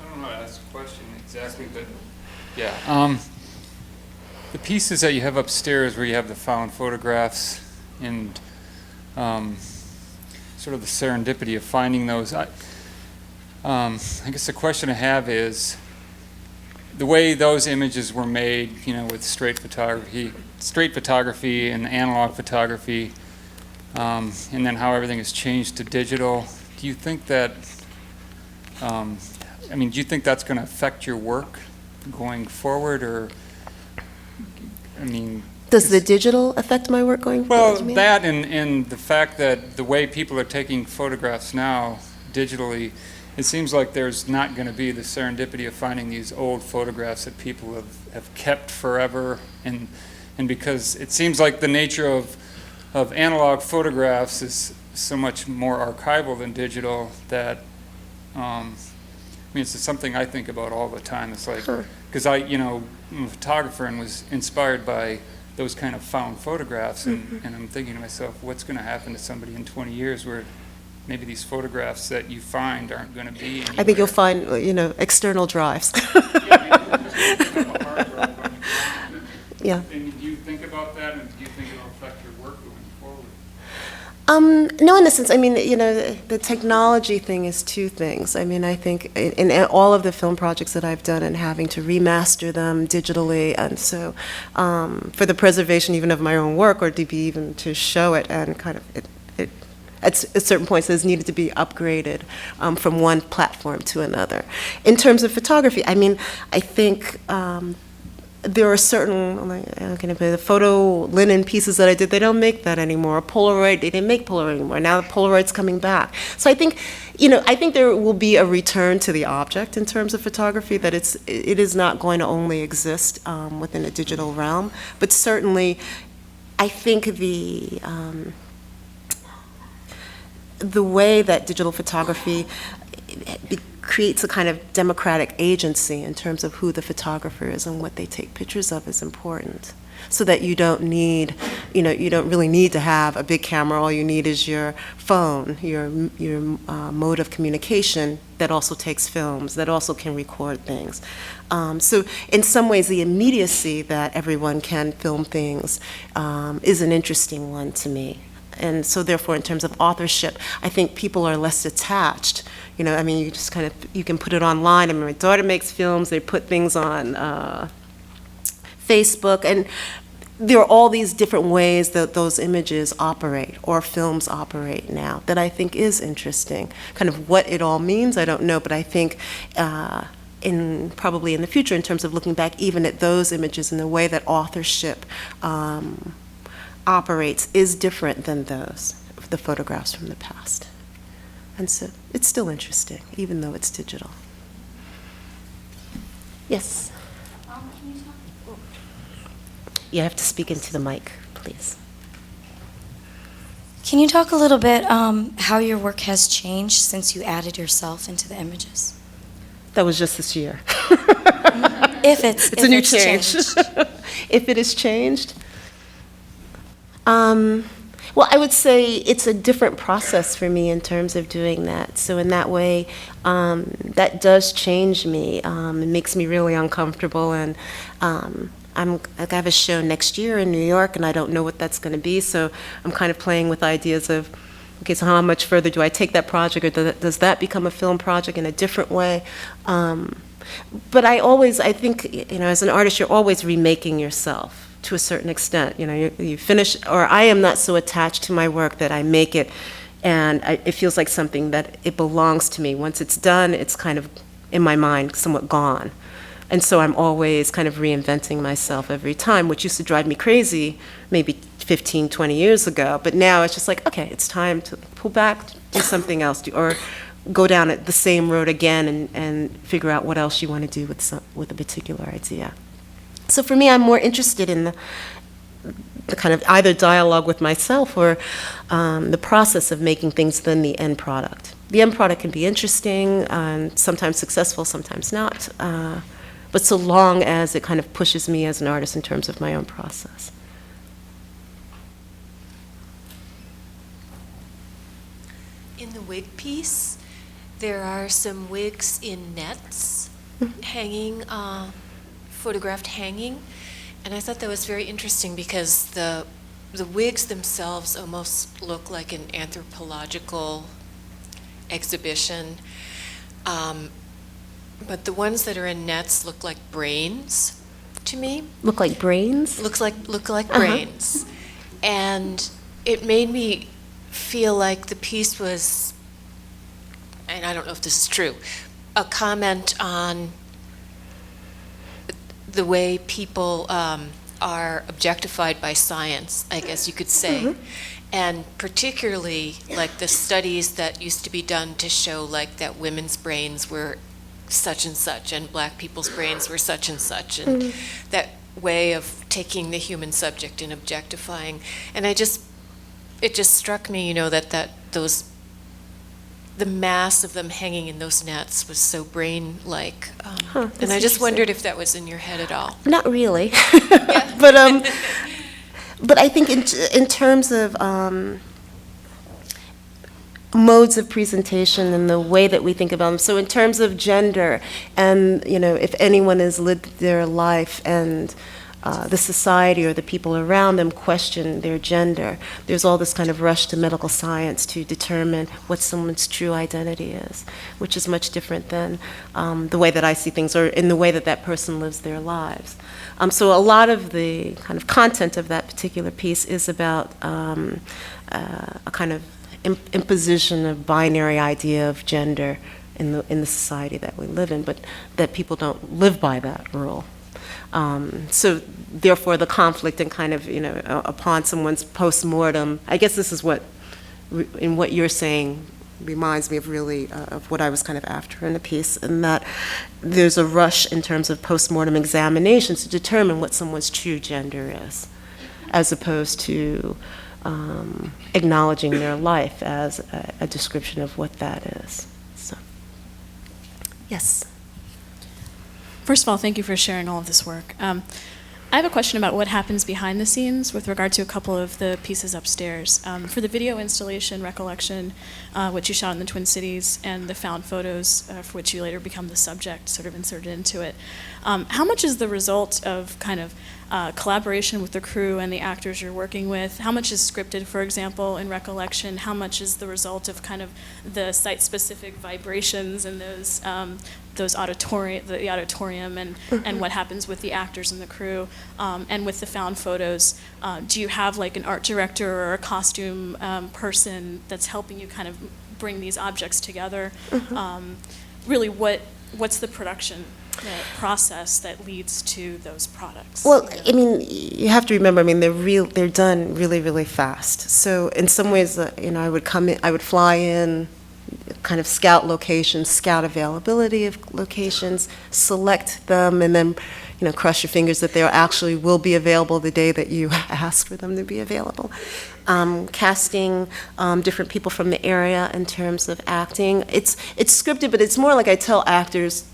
Speaker 4: I don't know how to ask a question exactly, but yeah. The pieces that you have upstairs where you have the found photographs and sort of the serendipity of finding those, I guess the question I have is the way those images were made, with straight photography and analog photography, and then how everything has changed to digital. Do you think that, do you think that's going to affect your work going forward, or,
Speaker 2: Does the digital affect my work going forward?
Speaker 4: Well, that and the fact that the way people are taking photographs now digitally, it seems like there's not going to be the serendipity of finding these old photographs that people have kept forever, and because it seems like the nature of analog photographs is so much more archival than digital that, it's something I think about all the time. It's like, because I'm a photographer and was inspired by those kind of found photographs, and I'm thinking to myself, what's going to happen to somebody in 20 years where maybe these photographs that you find aren't going to be anywhere.
Speaker 2: I think you'll find, external drives. Yeah.
Speaker 4: And do you think about that, and do you think it'll affect your work going forward?
Speaker 2: No, in the sense, the technology thing is two things. I think in all of the film projects that I've done and having to remaster them digitally, and so for the preservation even of my own work, or to be even to show it, and kind of it at certain points it has needed to be upgraded from one platform to another. In terms of photography, I think there are certain, the photo linen pieces that I did, they don't make that anymore. Polaroid, they didn't make Polaroid anymore. Now the Polaroid's coming back. So I think, I think there will be a return to the object in terms of photography, that it is not going to only exist within a digital realm, but certainly I think the way that digital photography creates a kind of democratic agency in terms of who the photographer is and what they take pictures of is important. So that you don't need, you don't really need to have a big camera. All you need is your phone, your mode of communication that also takes films, that also can record things. So in some ways, the immediacy that everyone can film things is an interesting one to me. And so therefore, in terms of authorship, I think people are less attached. I mean, you just you can put it online. I mean, my daughter makes films. They put things on Facebook, and there are all these different ways that those images operate or films operate now that I think is interesting. Kind of what it all means, I don't know, but I think probably in the future, in terms of looking back even at those images and the way that authorship operates is different than the photographs from the past. And so it's still interesting, even though it's digital. Yes? You have to speak into the mic, please.
Speaker 5: Can you talk a little bit how your work has changed since you added yourself into the images?
Speaker 2: That was just this year.
Speaker 5: If it's
Speaker 2: a new change. If it has changed? Well, I would say it's a different process for me in terms of doing that. So in that way, that does change me. It makes me really uncomfortable, and I have a show next year in New York, and I don't know what that's going to be, so I'm kind of playing with ideas of, okay, so how much further do I take that project, or does that become a film project in a different way? But I think, as an artist, you're always remaking yourself to a certain extent. You finish, or I am not so attached to my work that I make it, and it feels like something that it belongs to me. Once it's done, it's kind of, in my mind, somewhat gone. And so I'm always kind of reinventing myself every time, which used to drive me crazy maybe 15, 20 years ago. But now it's just like, okay, it's time to pull back, do something else, or go down the same road again and figure out what else you want to do with a particular idea. So for me, I'm more interested in the kind of either dialogue with myself or the process of making things than the end product. The end product can be interesting, sometimes successful, sometimes not. But so long as it kind of pushes me as an artist in terms of my own process.
Speaker 6: In the wig piece, there are some wigs in nets hanging, photographed hanging, and I thought that was very interesting because the wigs themselves almost look like an anthropological exhibition. But the ones that are in nets look like brains to me.
Speaker 2: Look like brains?
Speaker 6: Look like brains. And it made me feel like the piece was, and I don't know if this is true, a comment on the way people are objectified by science, I guess you could say. And particularly like the studies that used to be done to show like that women's brains were such and such, and black people's brains were such and such, and that way of taking the human subject and objectifying. And it just struck me, that the mass of them hanging in those nets was so brain-like. And I just wondered if that was in your head at all.
Speaker 2: Not really, but I think in terms of modes of presentation and the way that we think about them. So in terms of gender, and if anyone has lived their life and the society or the people around them question their gender, there's all this kind of rush to medical science to determine what someone's true identity is, which is much different than the way that I see things or in the way that that person lives their lives. So a lot of the kind of content of that particular piece is about a kind of imposition of binary idea of gender in the society that we live in, but that people don't live by that rule. So therefore the conflict and kind of, upon someone's post-mortem, I guess this is what, in what you're saying, reminds me of really of what I was kind of after in the piece, and that there's a rush in terms of post-mortem examinations to determine what someone's true gender is, as opposed to acknowledging their life as a description of what that is. So, yes.
Speaker 7: First of all, thank you for sharing all of this work. I have a question about what happens behind the scenes with regard to a couple of the pieces upstairs. For the video installation, Recollection, which you shot in the Twin Cities, and the found photos, for which you later become the subject, sort of inserted into it. How much is the result of kind of collaboration with the crew and the actors you're working with? How much is scripted, for example, in Recollection? How much is the result of kind of the site-specific vibrations and those the auditorium and what happens with the actors and the crew, and with the found photos? Do you have like an art director or a costume person that's helping you kind of bring these objects together? Really, what's the production process that leads to those products?
Speaker 2: Well, I mean, you have to remember, I mean, they're done really, really fast. So in some ways, I would fly in, kind of scout locations, scout availability of locations, select them, and then, cross your fingers that they actually will be available the day that you ask for them to be available. Casting different people from the area in terms of acting. It's scripted, but it's more like I tell actors,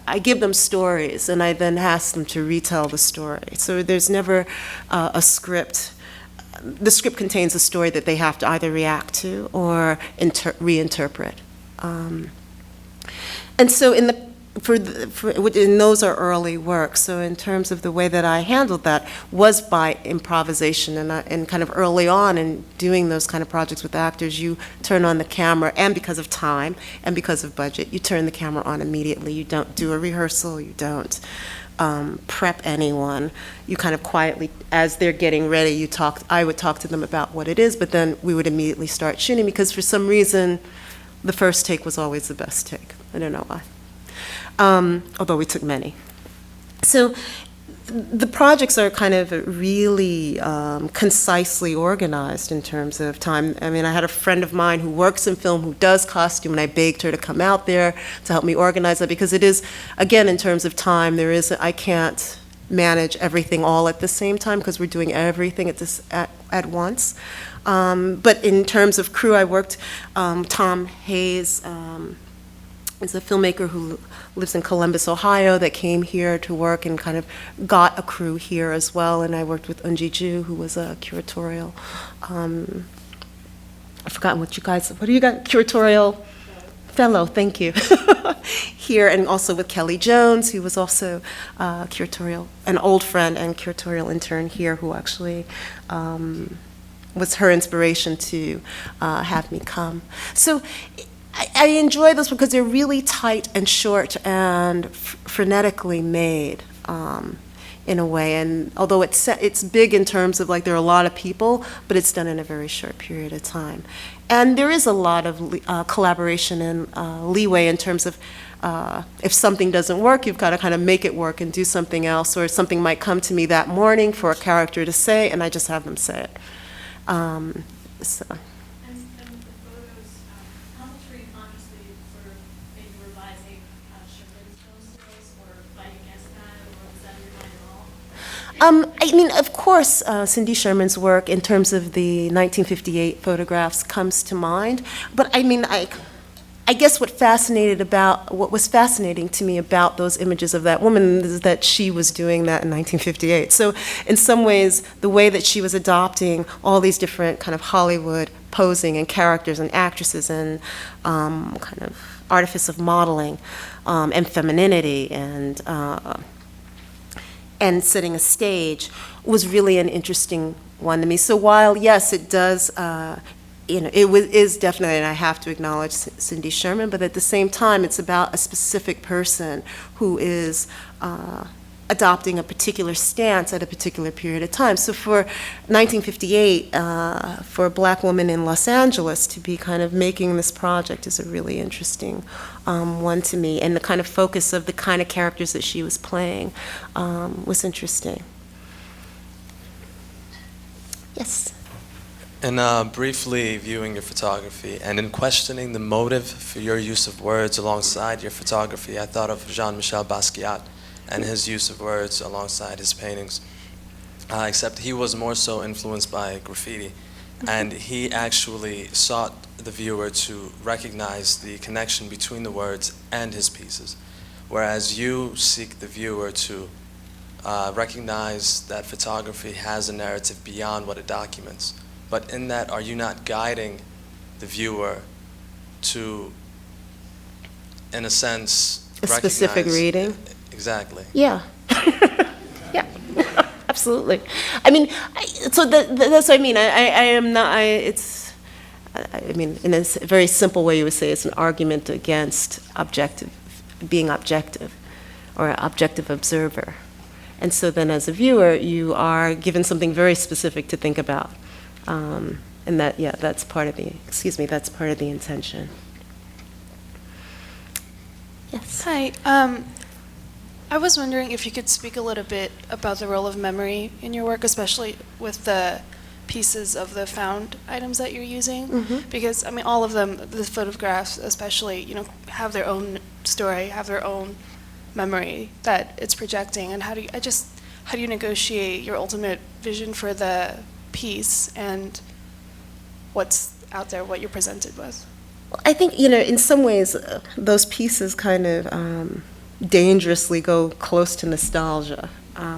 Speaker 2: I give them stories, and I then ask them to retell the story. So there's never a script. The script contains a story that they have to either react to or reinterpret. And so and those are early work. So in terms of the way that I handled that was by improvisation, and kind of early on in doing those kind of projects with actors, you turn on the camera, and because of time and because of budget, you turn the camera on immediately. You don't do a rehearsal. You don't prep anyone. You kind of quietly, as they're getting ready, I would talk to them about what it is, but then we would immediately start shooting, because for some reason, the first take was always the best take. I don't know why. Although we took many. So the projects are kind of really concisely organized in terms of time. I mean, I had a friend of mine who works in film who does costume, and I begged her to come out there to help me organize it, because it is, again, in terms of time, I can't manage everything all at the same time, because we're doing everything at once. But in terms of crew, I worked, Tom Hayes is a filmmaker who lives in Columbus, Ohio, that came here to work and kind of got a crew here as well. And I worked with Unji Ju, who was a curatorial, I've forgotten what do you got? Curatorial fellow, thank you. Here, and also with Kelly Jones, who was also curatorial, an old friend and curatorial intern here, who actually was her inspiration to have me come. So I enjoy those because they're really tight and short and frenetically made in a way. And although it's big in terms of, like, there are a lot of people, but it's done in a very short period of time. And there is a lot of collaboration and leeway in terms of if something doesn't work, you've got to kind of make it work and do something else, or something might come to me that morning for a character to say, and I just have them say it. So.
Speaker 7: And with the photos, how much were you consciously sort of maybe revising Sherman's film skills, or fighting against that, or was that in your mind at all?
Speaker 2: I mean, of course, Cindy Sherman's work in terms of the 1958 photographs comes to mind, but I mean, I guess what was fascinating to me about those images of that woman is that she was doing that in 1958. So in some ways, the way that she was adopting all these different kind of Hollywood posing and characters and actresses and kind of artifice of modeling and femininity and setting a stage was really an interesting one to me. So while, yes, it does, is definitely, and I have to acknowledge Cindy Sherman, but at the same time, it's about a specific person who is adopting a particular stance at a particular period of time. So for 1958, for a black woman in Los Angeles to be kind of making this project is a really interesting one to me, and the kind of focus of the kind of characters that she was playing was interesting. Yes.
Speaker 8: In briefly viewing your photography and in questioning the motive for your use of words alongside your photography, I thought of Jean-Michel Basquiat and his use of words alongside his paintings, except he was more so influenced by graffiti. and he actually sought the viewer to recognize the connection between the words and his pieces, whereas you seek the viewer to recognize that photography has a narrative beyond what it documents. But in that, are you not guiding the viewer to, in a sense,
Speaker 2: A specific
Speaker 8: recognize-
Speaker 2: reading?
Speaker 8: Exactly.
Speaker 2: Yeah. Yeah, absolutely. I mean, so that's what I mean. I am not, I mean, in a very simple way, you would say it's an argument against being objective, or an objective observer. And so then as a viewer, you are given something very specific to think about. And that, yeah, that's part of the intention. Yes.
Speaker 9: Hi. I was wondering if you could speak a little bit about the role of memory in your work, especially with the pieces of the found items that you're using. Because, I mean, all of them, the photographs especially, you know, have their own story, have their own memory that it's projecting. And how do you negotiate your ultimate vision for the piece and what's out there, what you're presented with?
Speaker 2: I think, you know, in some ways, those pieces kind of dangerously go close to nostalgia,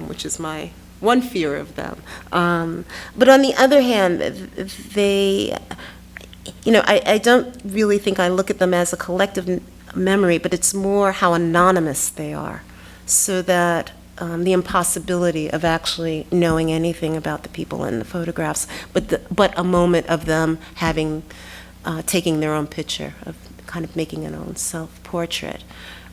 Speaker 2: which is my one fear of them. But on the other hand, they, you know, I don't really think I look at them as a collective memory, but it's more how anonymous they are, so that the impossibility of actually knowing anything about the people in the photographs, but a moment of them having, taking their own picture, of kind of making an own self-portrait.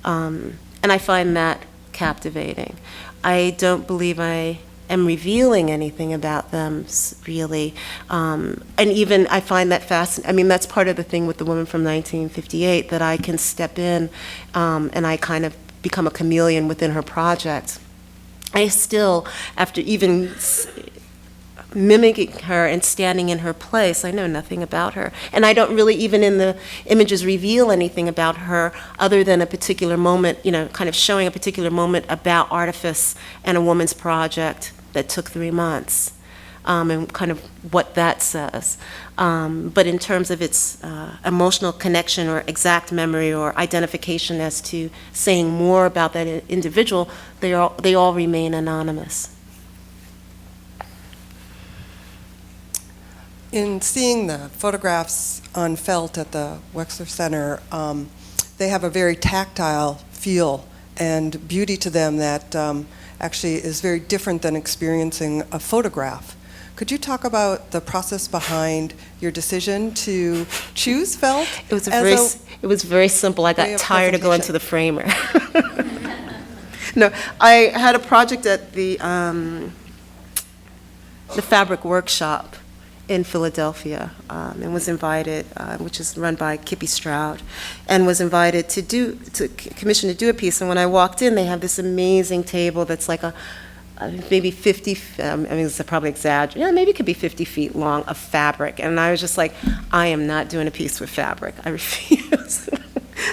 Speaker 2: And I find that captivating. I don't believe I am revealing anything about them, really. And even I find that fascinating. I mean, that's part of the thing with the woman from 1958, that I can step in and I kind of become a chameleon within her project. I still, after even mimicking her and standing in her place, I know nothing about her. And I don't really, even in the images, reveal anything about her other than a particular moment, you know, kind of showing a particular moment about artifice and a woman's project that took 3 months, and kind of what that says. But in terms of its emotional connection or exact memory or identification as to saying more about that individual, they all remain anonymous.
Speaker 10: In seeing the photographs on felt at the Wexler Center, they have a very tactile feel and beauty to them that actually is very different than experiencing a photograph. Could you talk about the process behind your decision to choose felt?
Speaker 2: It was very simple. I got tired of going to the framer. No, I had a project at the Fabric Workshop in Philadelphia, and was invited, which is run by Kippy Stroud, and was invited to commission to do a piece. And when I walked in, they have this amazing table that's like maybe 50, I mean, it's probably exaggerated, yeah, maybe it could be 50 feet long of fabric. And I was just like, I am not doing a piece with fabric. I refuse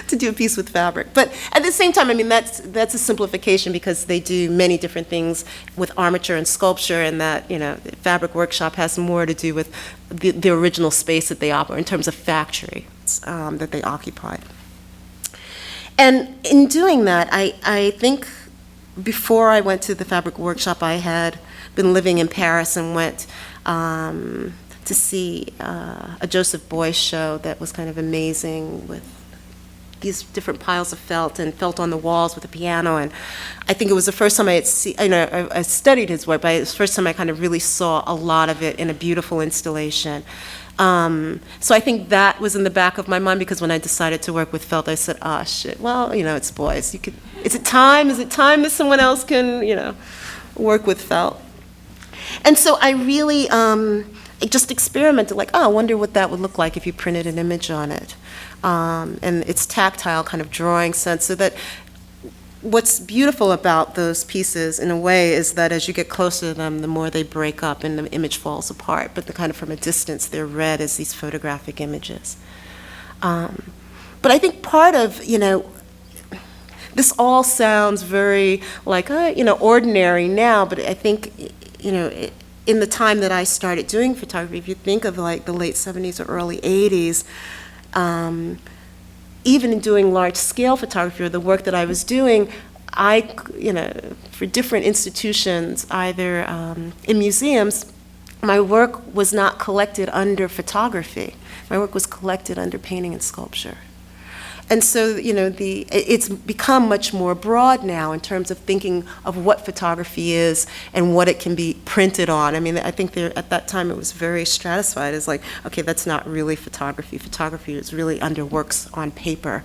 Speaker 2: to do a piece with fabric. But at the same time, I mean, that's a simplification, because they do many different things with armature and sculpture, and that, you know, Fabric Workshop has more to do with the original space that they operate in terms of factory that they occupied. And in doing that, I think before I went to the Fabric Workshop, I had been living in Paris and went to see a Joseph Beuys show that was kind of amazing, with these different piles of felt and felt on the walls with a piano. And I think it was the first time I had seen, you know, I studied his work, but it was the first time I kind of really saw a lot of it in a beautiful installation. So I think that was in the back of my mind, because when I decided to work with felt, I said, ah, shit, well, you know, it's Beuys. Is it time that someone else can, you know, work with felt? And so I really just experimented, like, oh, I wonder what that would look like if you printed an image on it. And its tactile kind of drawing sense, so that what's beautiful about those pieces, in a way, is that as you get closer to them, the more they break up and the image falls apart. But the kind of from a distance, they're read as these photographic images. But I think part of, you know, this all sounds very like, you know, ordinary now, but I think, you know, in the time that I started doing photography, if you think of like the late 70s or early 80s, even in doing large-scale photography or the work that I was doing, for different institutions, either in museums, my work was not collected under photography. My work was collected under painting and sculpture. And so, it's become much more broad now in terms of thinking of what photography is and what it can be printed on. I mean, I think at that time it was very stratified as like, okay, that's not really photography. Photography is really under works on paper,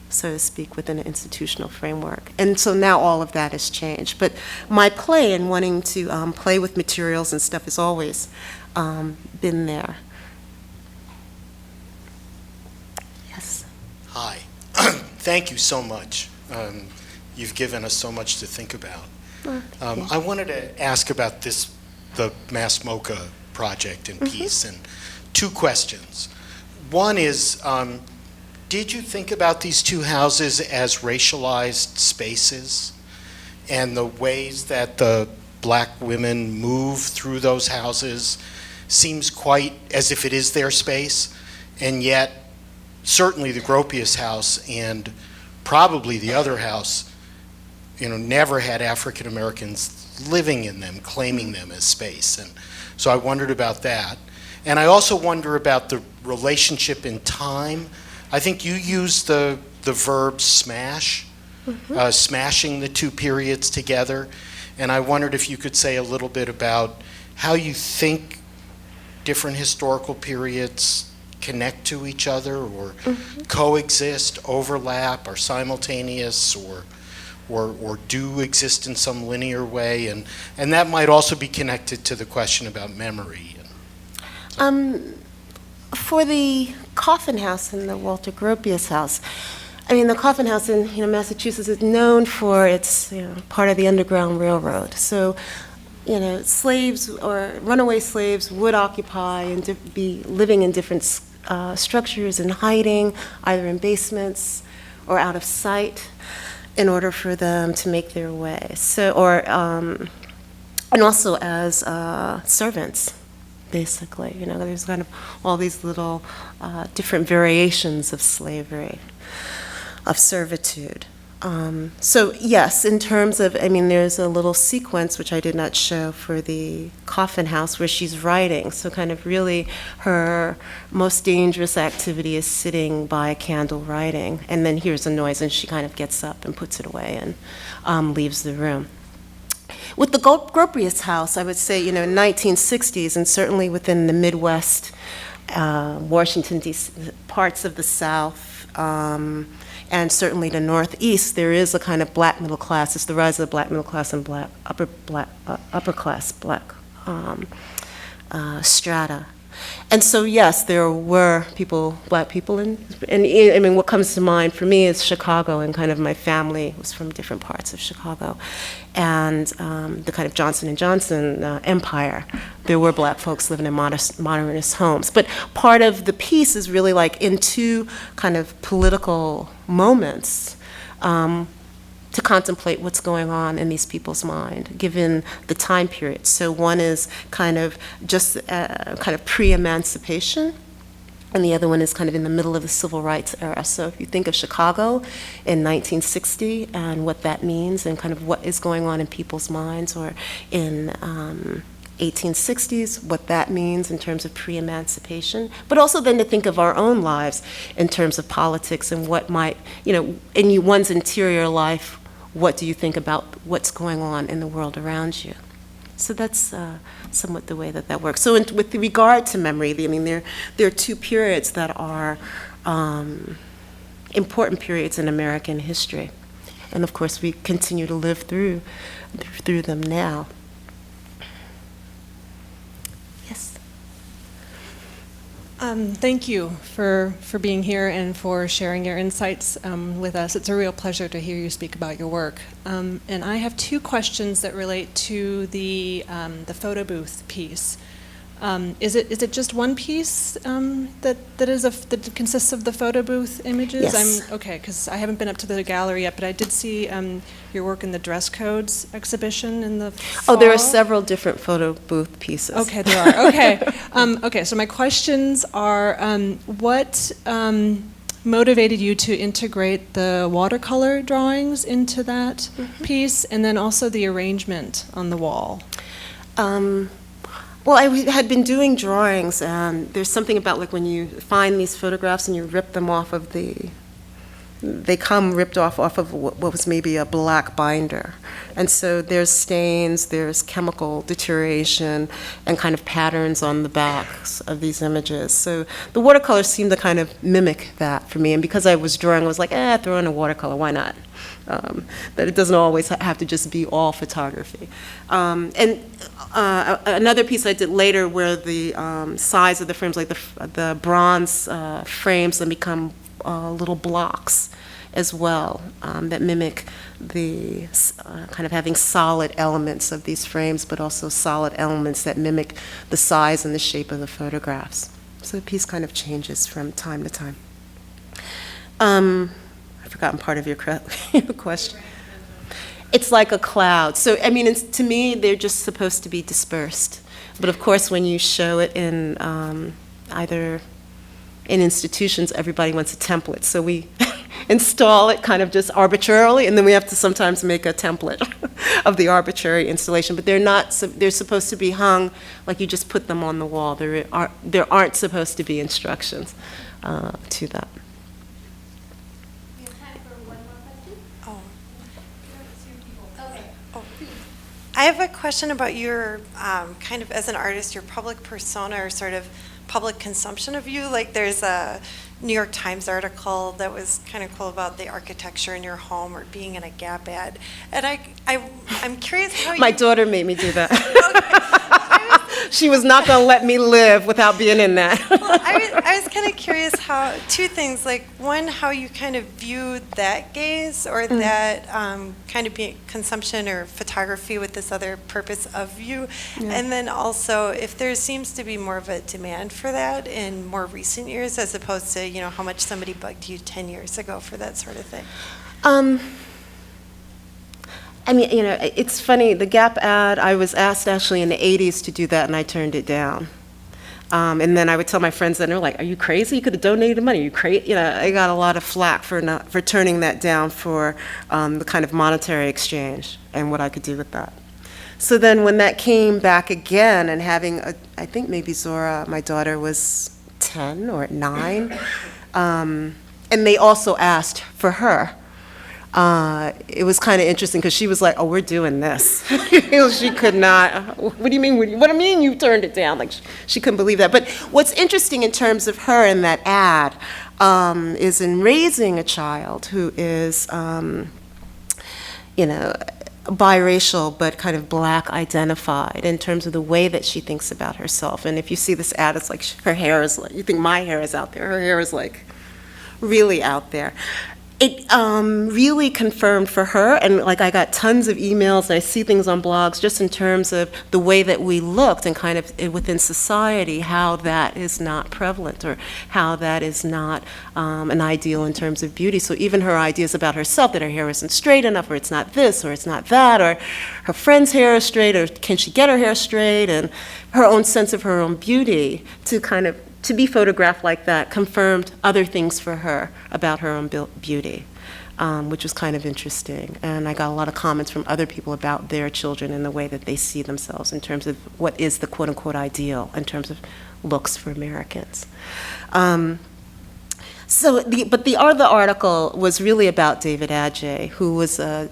Speaker 2: so to speak, within an institutional framework. And so now all of that has changed. But my play and wanting to play with materials and stuff has always been there. Yes.
Speaker 11: Hi. Thank you so much. You've given us so much to think about. I wanted to ask about the Mass MoCA project and piece, and two questions. One is, did you think about these two houses as racialized spaces and the ways that the black women move through those houses seems quite as if it is their space, and yet certainly the Gropius house and probably the other house, never had African Americans living in them, claiming them as space. And so I wondered about that. And I also wonder about the relationship in time. I think you used the verb smash, smashing the two periods together. And I wondered if you could say a little bit about how you think different historical periods connect to each other or coexist, overlap, are simultaneous, or do exist in some linear way. And that might also be connected to the question about memory.
Speaker 2: For the Coffin House and the Walter Gropius house, I mean, the Coffin House in Massachusetts is known for its part of the Underground Railroad. So, slaves or runaway slaves would occupy and be living in different structures and hiding, either in basements or out of sight, in order for them to make their way. So, and also as servants, basically. There's kind of all these little different variations of slavery, of servitude. So yes, in terms of, there's a little sequence which I did not show for the Coffin House where she's writing. So kind of really her most dangerous activity is sitting by a candle writing, and then hears a noise and she kind of gets up and puts it away and leaves the room. With the Gropius house, I would say, 1960s, and certainly within the Midwest, Washington, D.C., parts of the South, and certainly the Northeast, there is a kind of black middle class. It's the rise of the black middle class and upper class black strata. And so, yes, there were black people, and what comes to mind for me is Chicago, and kind of my family was from different parts of Chicago, and the kind of Johnson & Johnson empire. There were black folks living in modernist homes. But part of the piece is really like in two kind of political moments, to contemplate what's going on in these people's mind, given the time period. So one is kind of just kind of pre-emancipation, and the other one is kind of in the middle of the civil rights era. So if you think of Chicago in 1960 and what that means and kind of what is going on in people's minds, or in 1860s, what that means in terms of pre-emancipation, but also then to think of our own lives in terms of politics and what might, in one's interior life, what do you think about what's going on in the world around you? So that's somewhat the way that works. So with regard to memory, there are two periods that are important periods in American history. And of course, we continue to live through them now. Yes?
Speaker 12: Thank you for being here and for sharing your insights with us. It's a real pleasure to hear you speak about your work. And I have two questions that relate to the photo booth piece. Is it just one piece that consists of the photo booth images?
Speaker 2: Yes.
Speaker 12: Okay, because I haven't been up to the gallery yet, but I did see your work in the dress codes exhibition in the fall.
Speaker 2: Oh, there are several different photo booth pieces.
Speaker 12: Okay, there are. Okay. Okay, so my questions are, what motivated you to integrate the watercolor drawings into that piece, and then also the arrangement on the wall?
Speaker 2: Well, I had been doing drawings, and there's something about like when you find these photographs and you rip them off of they come ripped off of what was maybe a black binder. And so there's stains, there's chemical deterioration, and kind of patterns on the backs of these images. So the watercolors seemed to kind of mimic that for me. And because I was drawing, I was like, throw in a watercolor, why not? That it doesn't always have to just be all photography. Another piece I did later where the size of the frames, like the bronze frames, then become little blocks as well that mimic the kind of having solid elements of these frames, but also solid elements that mimic the size and the shape of the photographs. So the piece kind of changes from time to time. I've forgotten part of your question. It's like a cloud. So, I mean, to me, they're just supposed to be dispersed. But of course, when you show it in either in institutions, everybody wants a template. So we install it kind of just arbitrarily, and then we have to sometimes make a template of the arbitrary installation. But they're supposed to be hung like you just put them on the wall. There aren't supposed to be instructions to that.
Speaker 13: I have a question about your kind of, as an artist, your public persona or sort of public consumption of you. Like there's a New York Times article that was kind of cool about the architecture in your home or being in a Gap ad. And I'm curious how
Speaker 2: My daughter made me do that. She was not going to let me live without being in that.
Speaker 13: Well, I was kind of curious how, two things, like one, how you kind of viewed that gaze or that kind of consumption or photography with this other purpose of you, and then also if there seems to be more of a demand for that in more recent years as opposed to, you know, how much somebody bugged you 10 years ago for that sort of thing.
Speaker 2: I mean, you know, it's funny, the Gap ad, I was asked actually in the 80s to do that, and I turned it down. And then I would tell my friends, and they're like, are you crazy? You could have donated money. Are you crazy? You know, I got a lot of flack for turning that down for the kind of monetary exchange and what I could do with that. So then when that came back again and having, I think maybe Zora, my daughter, was 10 or 9, and they also asked for her. It was kind of interesting because she was like, oh, we're doing this. She could not, what do you mean? What do you mean you turned it down? Like, she couldn't believe that. But what's interesting in terms of her in that ad is in raising a child who is, you know, biracial but kind of black identified in terms of the way that she thinks about herself. And if you see this ad, it's like her hair is like, you think my hair is out there. Her hair is like really out there. It really confirmed for her, and like I got tons of emails, and I see things on blogs just in terms of the way that we looked and kind of within society, how that is not prevalent or how that is not an ideal in terms of beauty. So even her ideas about herself, that her hair isn't straight enough, or it's not this, or it's not that, or her friend's hair is straight, or can she get her hair straight, and her own sense of her own beauty to be photographed like that confirmed other things for her about her own beauty, which was kind of interesting. And I got a lot of comments from other people about their children and the way that they see themselves in terms of what is the quote-unquote ideal in terms of looks for Americans. But the other article was really about David Adjaye, who was an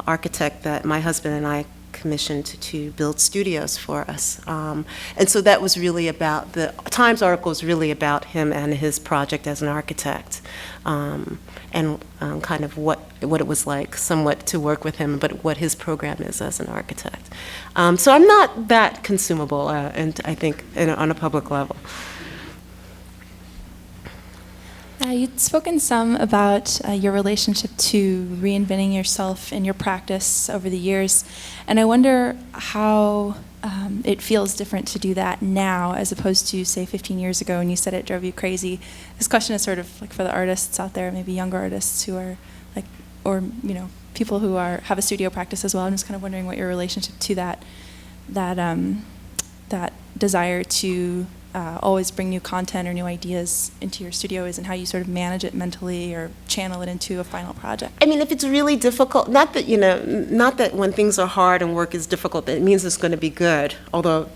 Speaker 2: architect that my husband and I commissioned to build studios for us. And so that was really about, the Times article was really about him and his project as an architect, and kind of what it was like somewhat to work with him, but what his program is as an architect. So I'm not that consumable, and I think on a public level.
Speaker 14: You'd spoken some about your relationship to reinventing yourself in your practice over the years, and I wonder how it feels different to do that now as opposed to, say, 15 years ago, and you said it drove you crazy. This question is sort of like for the artists out there, maybe younger artists who are like, or people who have a studio practice as well. I'm just kind of wondering what your relationship to that desire to always bring new content or new ideas into your studio is, and how you sort of manage it mentally or channel it into a final project.
Speaker 2: I mean, if it's really difficult, not that when things are hard and work is difficult, that it means it's going to be good. Although,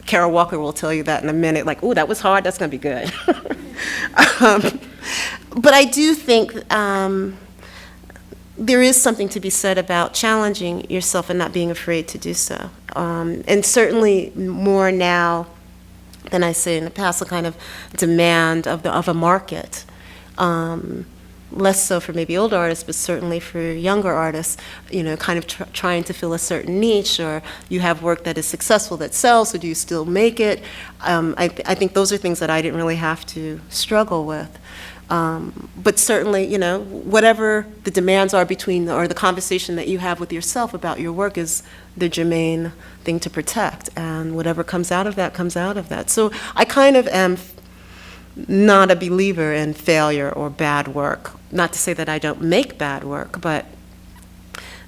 Speaker 2: Kara Walker will tell you that in a minute, like, oh, that was hard, that's going to be good. But I do think there is something to be said about challenging yourself and not being afraid to do so. And certainly more now than I say in the past, a kind of demand of a market. Less so for maybe older artists, but certainly for younger artists, kind of trying to fill a certain niche, or you have work that is successful that sells, so do you still make it? I think those are things that I didn't really have to struggle with. But certainly, whatever the demands are or the conversation that you have with yourself about your work is the germane thing to protect, and whatever comes out of that comes out of that. So I kind of am not a believer in failure or bad work. Not to say that I don't make bad work, but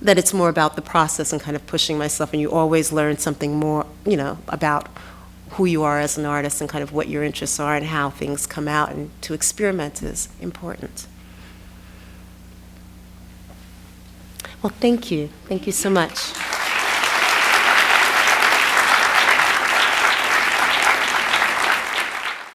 Speaker 2: that it's more about the process and kind of pushing myself, and you always learn something more, about who you are as an artist and kind of what your interests are and how things come out, and to experiment is important. Well, thank you. Thank you so much.